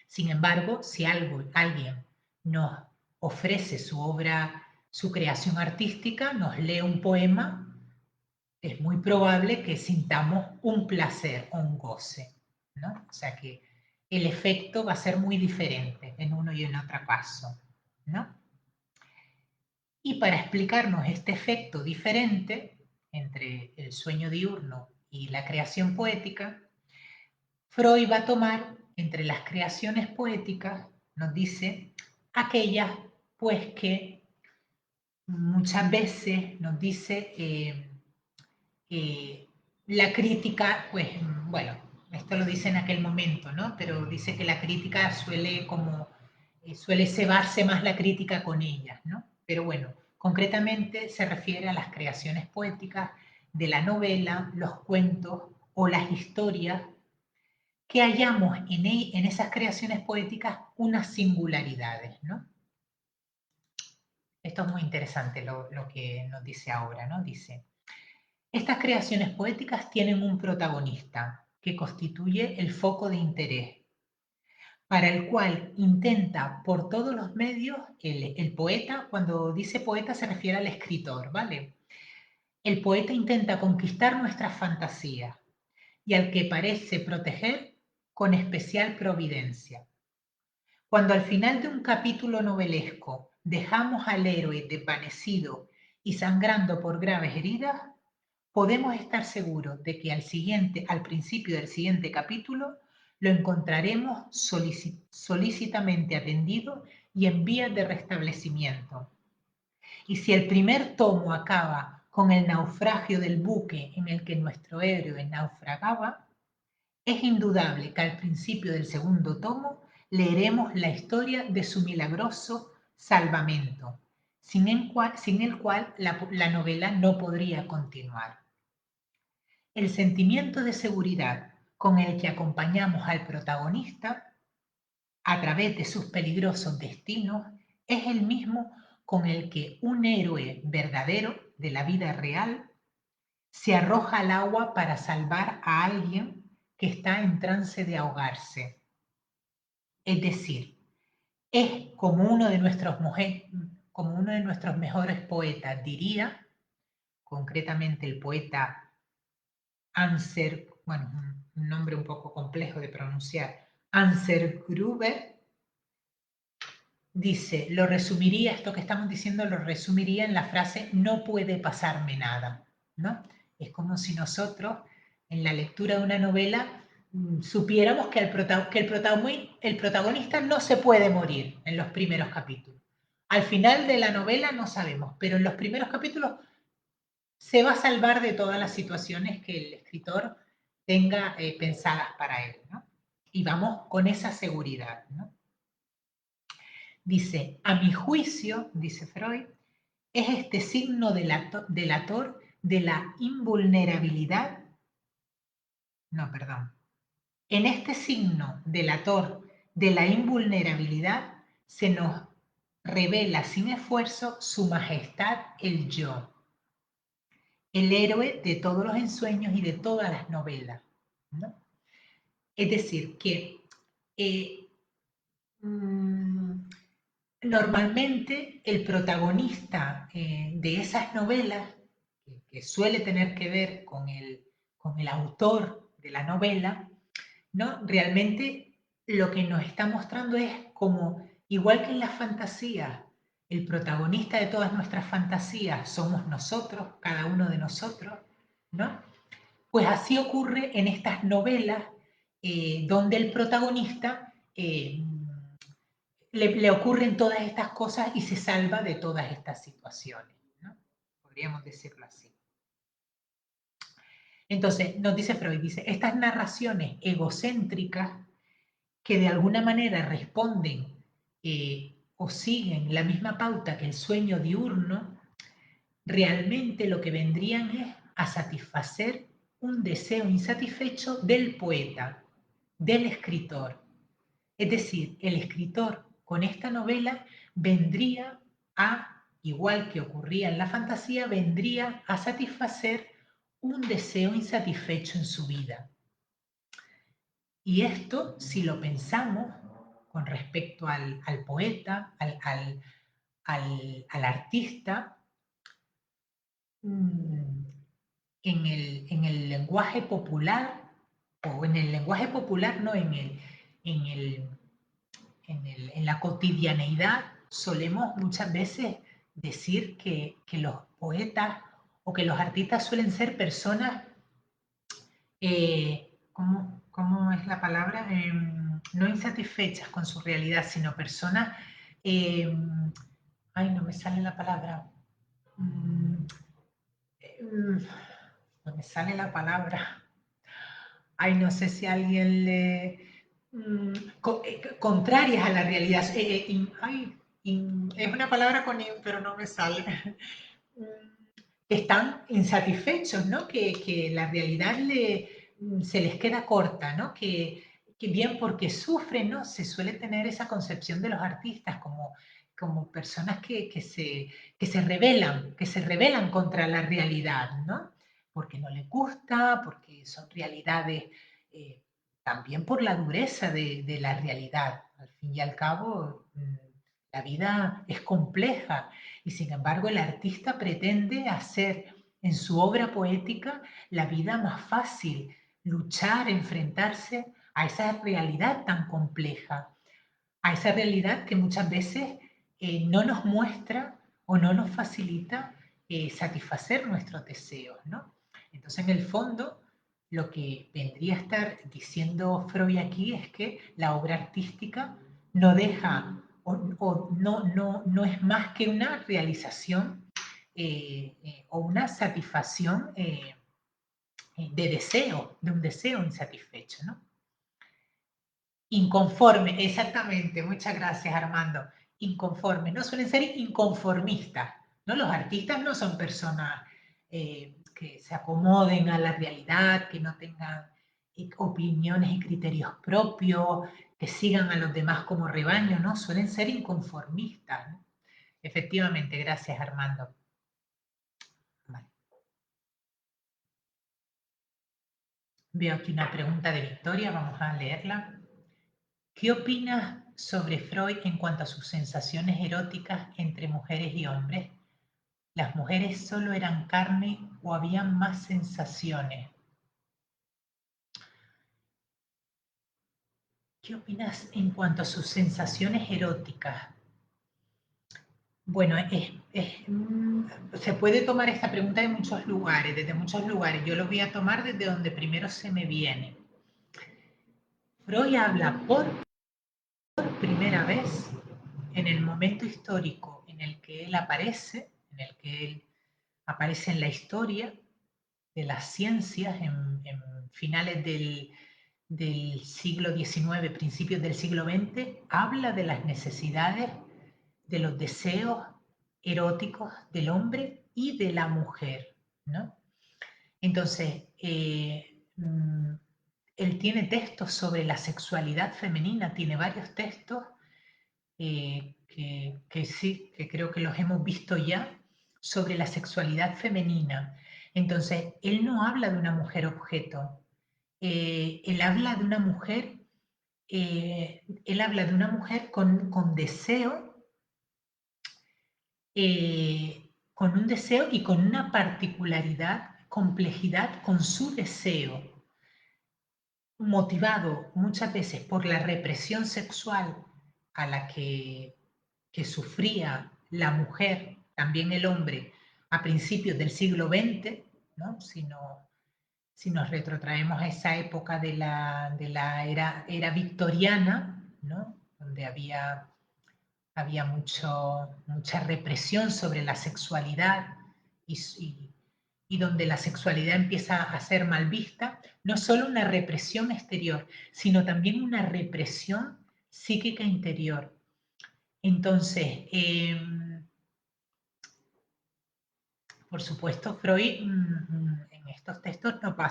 Sin embargo, si alguien nos ofrece su obra, su creación artística, nos lee un poema, es muy probable que sintamos un placer o un goce, ¿no? O sea que el efecto va a ser muy diferente en uno y en otro caso, ¿no? Y para explicarnos este efecto diferente entre el sueño diurno y la creación poética, Freud va a tomar entre las creaciones poéticas, nos dice, aquellas pues que muchas veces nos dice la crítica, pues bueno, esto lo dice en aquel momento, ¿no? Pero dice que la crítica suele cebarse más la crítica con ellas, ¿no? Pero bueno, concretamente se refiere a las creaciones poéticas de la novela, los cuentos o las historias que hallamos en esas creaciones poéticas unas singularidades, ¿no? Esto es muy interesante lo que nos dice ahora, ¿no? Dice, estas creaciones poéticas tienen un protagonista que constituye el foco de interés. para el cual intenta por todos los medios, el poeta, cuando dice poeta se refiere al escritor, ¿vale? El poeta intenta conquistar nuestras fantasías y al que parece proteger con especial providencia. Cuando al final de un capítulo novelesco dejamos al héroe desvanecido y sangrando por graves heridas, podemos estar seguros de que al principio del siguiente capítulo, lo encontraremos solícitamente atendido y en vías de restablecimiento. Y si el primer tomo acaba con el naufragio del buque en el que nuestro héroe naufragaba, es indudable que al principio del segundo tomo leeremos la historia de su milagroso salvamento, sin el cual la novela no podría continuar. El sentimiento de seguridad con el que acompañamos al protagonista a través de sus peligrosos destinos es el mismo con el que un héroe verdadero de la vida real se arroja al agua para salvar a alguien que está en trance de ahogarse. Es decir, es como uno de nuestros mejores poetas diría, concretamente el poeta Anser, bueno, un nombre un poco complejo de pronunciar, Anser Gruber, dice, esto que estamos diciendo lo resumiría en la frase no puede pasarme nada, ¿no? Es como si nosotros en la lectura de una novela supiéramos que el protagonista no se puede morir en los primeros capítulos. Al final de la novela no sabemos, pero en los primeros capítulos se va a salvar de todas las situaciones que el escritor tenga pensadas para él, ¿no? Y vamos con esa seguridad, ¿no? Dice, a mi juicio, dice Freud, es este signo delator de la invulnerabilidad, no, perdón, en este signo delator de la invulnerabilidad se nos revela sin esfuerzo su majestad el yo, el héroe de todos los ensueños y de todas las novelas, ¿no? Es decir, que eh, mm, normalmente el protagonista de esas novelas, que suele tener que ver con el autor de la novela, ¿no? Realmente lo que nos está mostrando es como, igual que en las fantasías, el protagonista de todas nuestras fantasías somos nosotros, cada uno de nosotros, ¿no? Pues así ocurre en estas novelas donde el protagonista le ocurren todas estas cosas y se salva de todas estas situaciones, ¿no? Podríamos decirlo así. Entonces, nos dice Freud, dice, estas narraciones egocéntricas que de alguna manera responden o siguen la misma pauta que el sueño diurno, realmente lo que vendrían es a satisfacer un deseo insatisfecho del poeta, del escritor. Es decir, el escritor con esta novela vendría a, igual que ocurría en la fantasía, vendría a satisfacer un deseo insatisfecho en su vida. Y esto, si lo pensamos con respecto al poeta, al artista, en el lenguaje popular, o en el lenguaje popular, no, en el, en la cotidianeidad, solemos muchas veces decir que los poetas o que los artistas suelen ser personas, ¿cómo es la palabra? No insatisfechas con su realidad, sino personas, eh, ay, no me sale la palabra. Mm, no me sale la palabra. Ay, no sé si a alguien le... contrarias a la realidad. Es una palabra con in, pero no me sale. Están insatisfechos, ¿no? Que la realidad se les queda corta, ¿no? Que bien porque sufren, ¿no? Se suele tener esa concepción de los artistas como personas que se rebelan contra la realidad, ¿no? Porque no les gusta, porque son realidades eh, también por la dureza de la realidad. Al fin y al cabo, la vida es compleja y sin embargo el artista pretende hacer en su obra poética la vida más fácil, luchar, enfrentarse a esa realidad tan compleja, a esa realidad que muchas veces no nos muestra o no nos facilita satisfacer nuestros deseos, ¿no? Entonces, en el fondo, lo que vendría a estar diciendo Freud aquí es que la obra artística no deja o no es más que una realización o una satisfacción de deseo, de un deseo insatisfecho, ¿no? Inconforme, exactamente. Muchas gracias, Armando. Inconforme. No suelen ser inconformistas, ¿no? Los artistas no son personas que se acomoden a la realidad, que no tengan opiniones y criterios propios, que sigan a los demás como rebaño, ¿no? Suelen ser inconformistas, ¿no? Efectivamente, gracias, Armando. Vale. Veo aquí una pregunta de Victoria, vamos a leerla. ¿Qué opinas sobre Freud en cuanto a sus sensaciones eróticas entre mujeres y hombres? ¿Las mujeres solo eran carne o había más sensaciones? ¿Qué opinas en cuanto a sus sensaciones eróticas? Bueno, se puede tomar esta pregunta de muchos lugares, desde muchos lugares. Yo lo voy a tomar desde donde primero se me viene. Freud habla por primera vez en el momento histórico en el que él aparece, en el que él aparece en la historia de las ciencias en finales del siglo XIX, principios del siglo XX, habla de las necesidades, de los deseos eróticos del hombre y de la mujer, ¿no? Entonces, él tiene textos sobre la sexualidad femenina, tiene varios textos que sí, que creo que los hemos visto ya, sobre la sexualidad femenina. Entonces, él no habla de una mujer objeto, él habla de una mujer, con deseo, con un deseo y con una particularidad, complejidad con su deseo, motivado muchas veces por la represión sexual a la que sufría la mujer, también el hombre, a principios del siglo XX, ¿no? Si nos retrotraemos a esa época de la era victoriana, ¿no? Donde había mucha represión sobre la sexualidad y donde la sexualidad empieza a ser mal vista, no solo una represión exterior, sino también una represión psíquica interior. Entonces, por supuesto, Freud en estos textos nos va a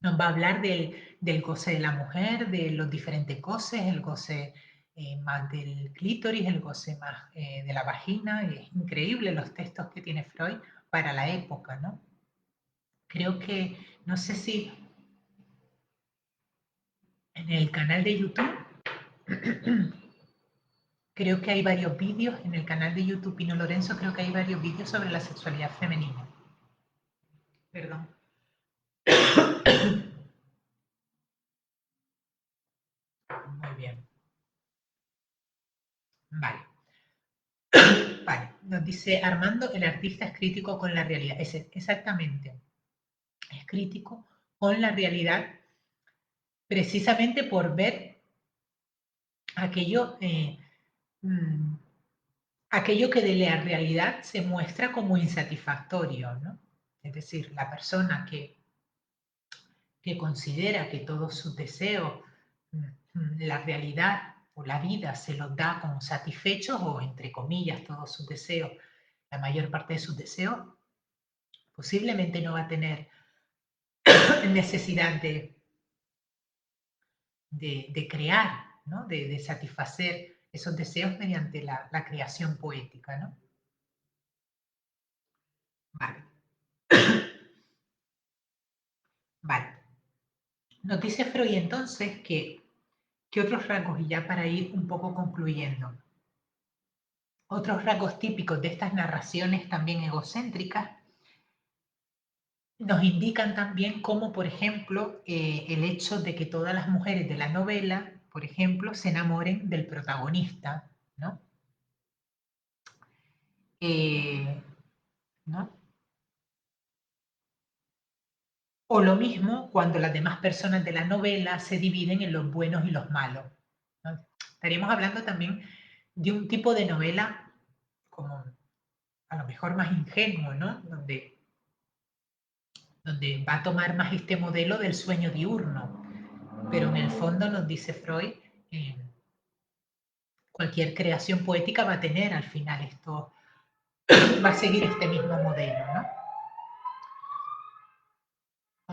nos va a hablar del goce de la mujer, de los diferentes goces, el goce más del clítoris, el goce más de la vagina. Y es increíble los textos que tiene Freud para la época, ¿no? Creo que, no sé si en el canal de YouTube, creo que hay varios vídeos, en el canal de YouTube Pino Lorenzo, creo que hay varios vídeos sobre la sexualidad femenina. Perdón. Muy bien. Vale. Vale. Nos dice Armando, el artista es crítico con la realidad. Exactamente. Es crítico con la realidad precisamente por ver aquello, aquello que de la realidad se muestra como insatisfactorio, ¿no? Es decir, la persona que considera que todos sus deseos, la realidad o la vida se los da como satisfechos o entre comillas todos sus deseos, la mayor parte de sus deseos, posiblemente no va a tener necesidad de crear, ¿no? De satisfacer esos deseos mediante la creación poética, ¿no? Vale. Vale. Nos dice Freud entonces que otros rasgos, y ya para ir un poco concluyendo, otros rasgos típicos de estas narraciones también egocéntricas nos indican también cómo, por ejemplo, el hecho de que todas las mujeres de la novela, por ejemplo, se enamoren del protagonista, ¿no? ¿No? O lo mismo cuando las demás personas de la novela se dividen en los buenos y los malos, ¿no? Estaríamos hablando también de un tipo de novela como a lo mejor más ingenuo, ¿no? Donde va a tomar más este modelo del sueño diurno. Pero en el fondo nos dice Freud, eh, cualquier creación poética va a tener al final esto, va a seguir este mismo modelo, ¿no?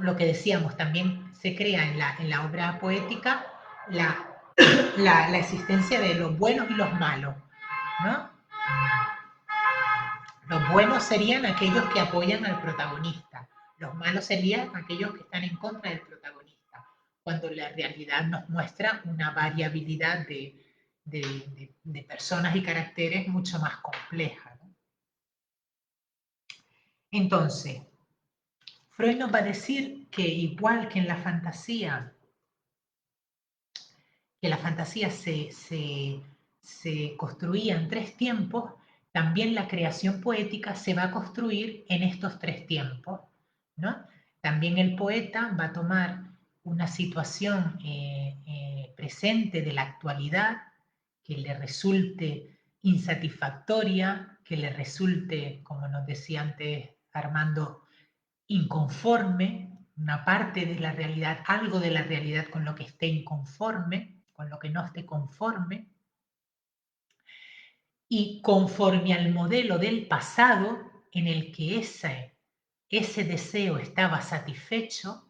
Lo que decíamos, también se crea en la obra poética la, la existencia de los buenos y los malos, ¿no? Los buenos serían aquellos que apoyan al protagonista, los malos serían aquellos que están en contra del protagonista, cuando la realidad nos muestra una variabilidad de personas y caracteres mucho más compleja, ¿no? Entonces, Freud nos va a decir que igual que la fantasía se construía en tres tiempos, también la creación poética se va a construir en estos tres tiempos, ¿no? También el poeta va a tomar una situación presente de la actualidad que le resulte insatisfactoria, que le resulte, como nos decía antes Armando, inconforme, una parte de la realidad, algo de la realidad con lo que esté inconforme, con lo que no esté conforme, y conforme al modelo del pasado en el que ese deseo estaba satisfecho,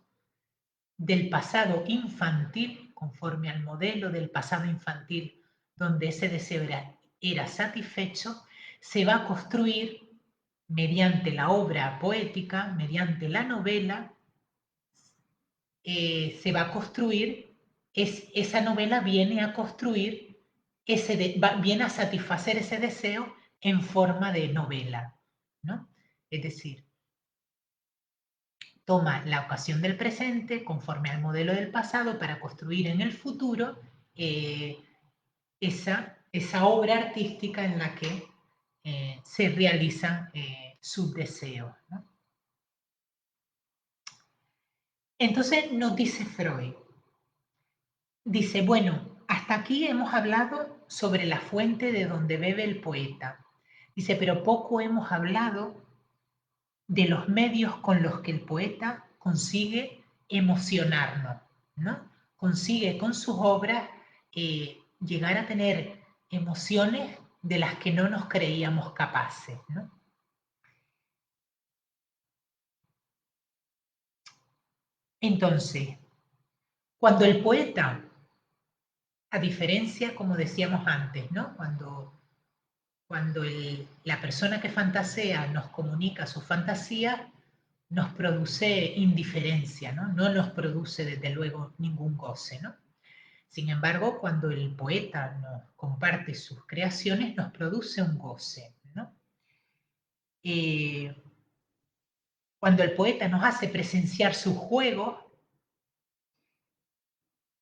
del pasado infantil, conforme al modelo del pasado infantil donde ese deseo era satisfecho, se va a construir mediante la obra poética, mediante la novela, se va a construir, esa novela viene a construir, viene a satisfacer ese deseo en forma de novela, ¿no? Es decir, toma la ocasión del presente conforme al modelo del pasado para construir en el futuro eh, esa obra artística en la que se realizan sus deseos, ¿no? Entonces nos dice Freud, dice, bueno, hasta aquí hemos hablado sobre la fuente de donde bebe el poeta. Dice, pero poco hemos hablado de los medios con los que el poeta consigue emocionarnos, ¿no? Consigue con sus obras llegar a tener emociones de las que no nos creíamos capaces, ¿no? Entonces, cuando el poeta, a diferencia, como decíamos antes, ¿no? Cuando la persona que fantasea nos comunica su fantasía, nos produce indiferencia, ¿no? No nos produce, desde luego, ningún goce, ¿no? Sin embargo, cuando el poeta nos comparte sus creaciones, nos produce un goce, ¿no? Eh, cuando el poeta nos hace presenciar sus juegos,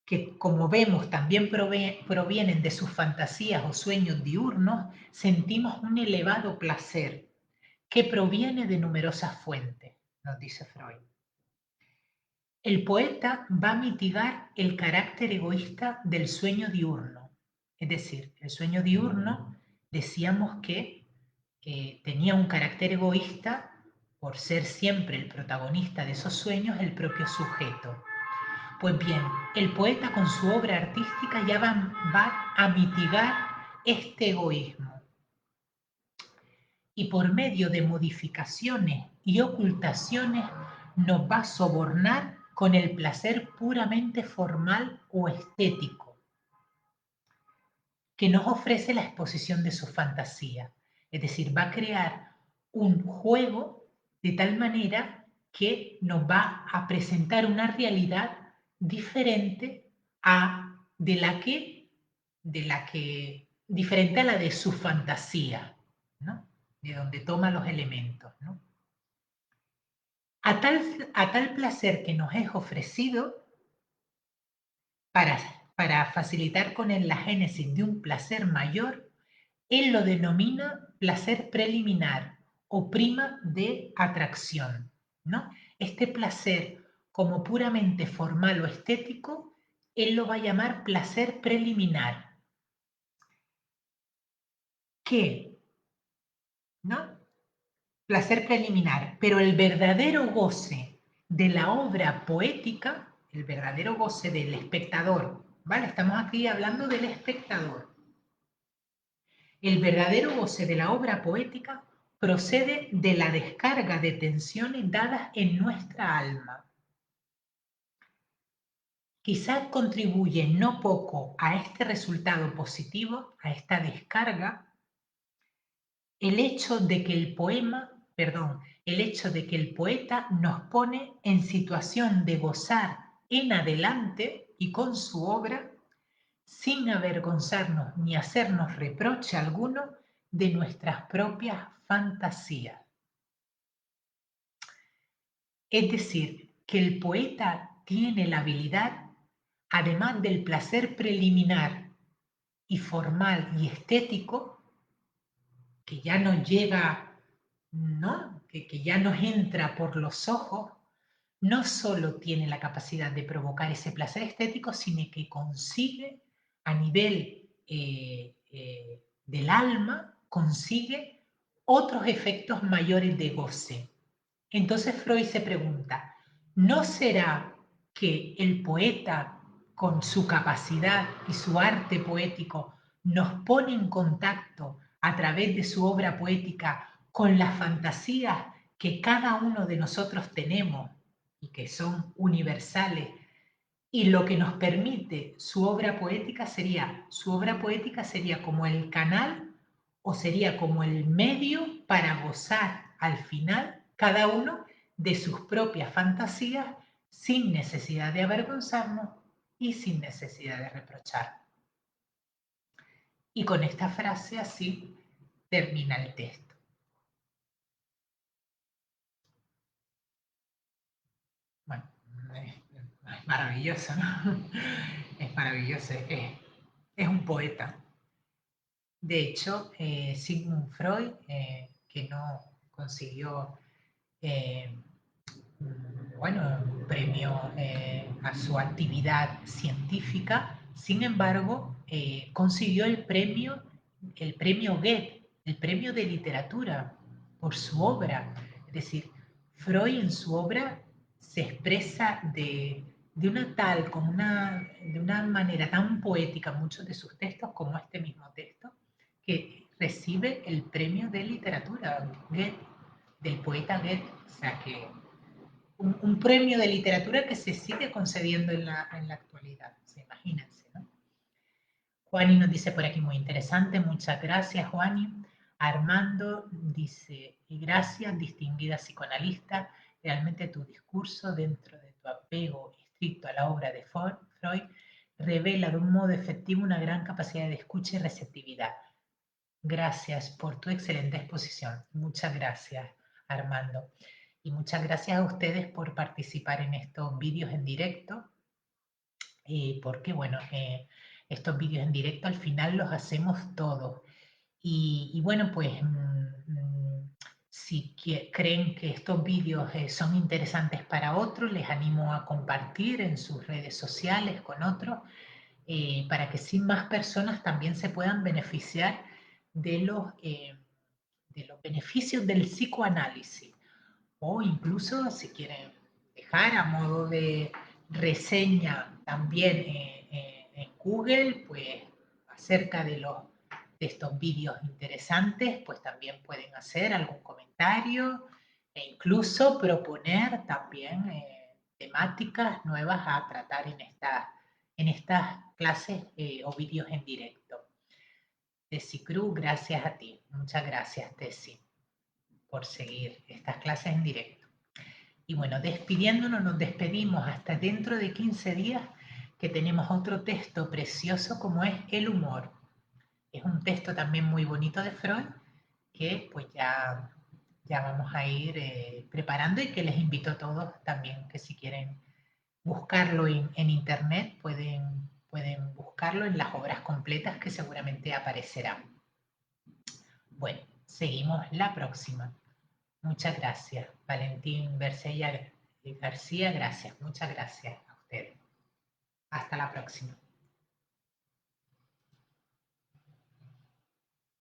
que como vemos también provienen de sus fantasías o sueños diurnos, sentimos un elevado placer que proviene de numerosas fuentes, nos dice Freud. El poeta va a mitigar el carácter egoísta del sueño diurno. Es decir, el sueño diurno decíamos que tenía un carácter egoísta por ser siempre el protagonista de esos sueños, el propio sujeto. Pues bien, el poeta con su obra artística ya va a mitigar este egoísmo y por medio de modificaciones y ocultaciones nos va a sobornar con el placer puramente formal o estético que nos ofrece la exposición de su fantasía. Es decir, va a crear un juego de tal manera que nos va a presentar una realidad diferente a diferente a la de su fantasía, ¿no? De donde toma los elementos, ¿no? A tal placer que nos es ofrecido para, para facilitar con él la génesis de un placer mayor, él lo denomina placer preliminar o prima de atracción, ¿no? Este placer como puramente formal o estético, él lo va a llamar placer preliminar. ¿Qué? ¿No? Placer preliminar. Pero el verdadero goce de la obra poética, el verdadero goce del espectador, ¿vale? Estamos aquí hablando del espectador. El verdadero goce de la obra poética procede de la descarga de tensiones dadas en nuestra alma. Quizás contribuye no poco a este resultado positivo, a esta descarga, el hecho de que el hecho de que el poeta nos pone en situación de gozar en adelante y con su obra, sin avergonzarnos ni hacernos reproche alguno de nuestras propias fantasías. Es decir, que el poeta tiene la habilidad, además del placer preliminar y formal y estético, que ya nos llega, ¿no? Que ya nos entra por los ojos, no solo tiene la capacidad de provocar ese placer estético, sino que consigue a nivel del alma, consigue otros efectos mayores de goce. Entonces Freud se pregunta, ¿no será que el poeta, con su capacidad y su arte poético, nos pone en contacto a través de su obra poética con las fantasías que cada uno de nosotros tenemos y que son universales? Y lo que nos permite su obra poética sería como el canal o sería como el medio para gozar al final cada uno de sus propias fantasías sin necesidad de avergonzarnos y sin necesidad de reprochar. Y con esta frase así termina el texto. Bueno, es maravilloso, ¿no? Es maravilloso, es un poeta. De hecho, Sigmund Freud, que no consiguió, eh, bueno, un premio a su actividad científica, sin embargo, consiguió el premio Goethe, el premio de literatura, por su obra. Es decir, Freud en su obra se expresa de una tal, de una manera tan poética muchos de sus textos como este mismo texto, que recibe el premio de literatura Goethe, del poeta Goethe. O sea que un premio de literatura que se sigue concediendo en la actualidad. ¿Se imagínense, no? Juani nos dice por aquí muy interesante, muchas gracias Juani. Armando dice, y gracias distinguida psicoanalista, realmente tu discurso dentro de tu apego estricto a la obra de Freud revela de un modo efectivo una gran capacidad de escucha y receptividad. Gracias por tu excelente exposición. Muchas gracias, Armando. Y muchas gracias a ustedes por participar en estos vídeos en directo, porque bueno, estos vídeos en directo al final los hacemos todos. Y bueno, pues si creen que estos vídeos son interesantes para otros, les animo a compartir en sus redes sociales con otros, para que sí más personas también se puedan beneficiar de de los beneficios del psicoanálisis. O incluso si quieren dejar a modo de reseña también en Google, pues acerca de estos vídeos interesantes, pues también pueden hacer algún comentario e incluso proponer también temáticas nuevas a tratar en estas clases o vídeos en directo. Tessy Cruz, gracias a ti. Muchas gracias, Tessy, por seguir estas clases en directo. Y bueno, despidiéndonos, nos despedimos hasta dentro de 15 días que tenemos otro texto precioso como es El humor. Es un texto también muy bonito de Freud que pues ya vamos a ir preparando y que les invito a todos también que si quieren buscarlo en internet pueden buscarlo en las obras completas que seguramente aparecerán. Bueno, seguimos la próxima. Muchas gracias. Valentín García, gracias. Muchas gracias a ustedes. Hasta la próxima.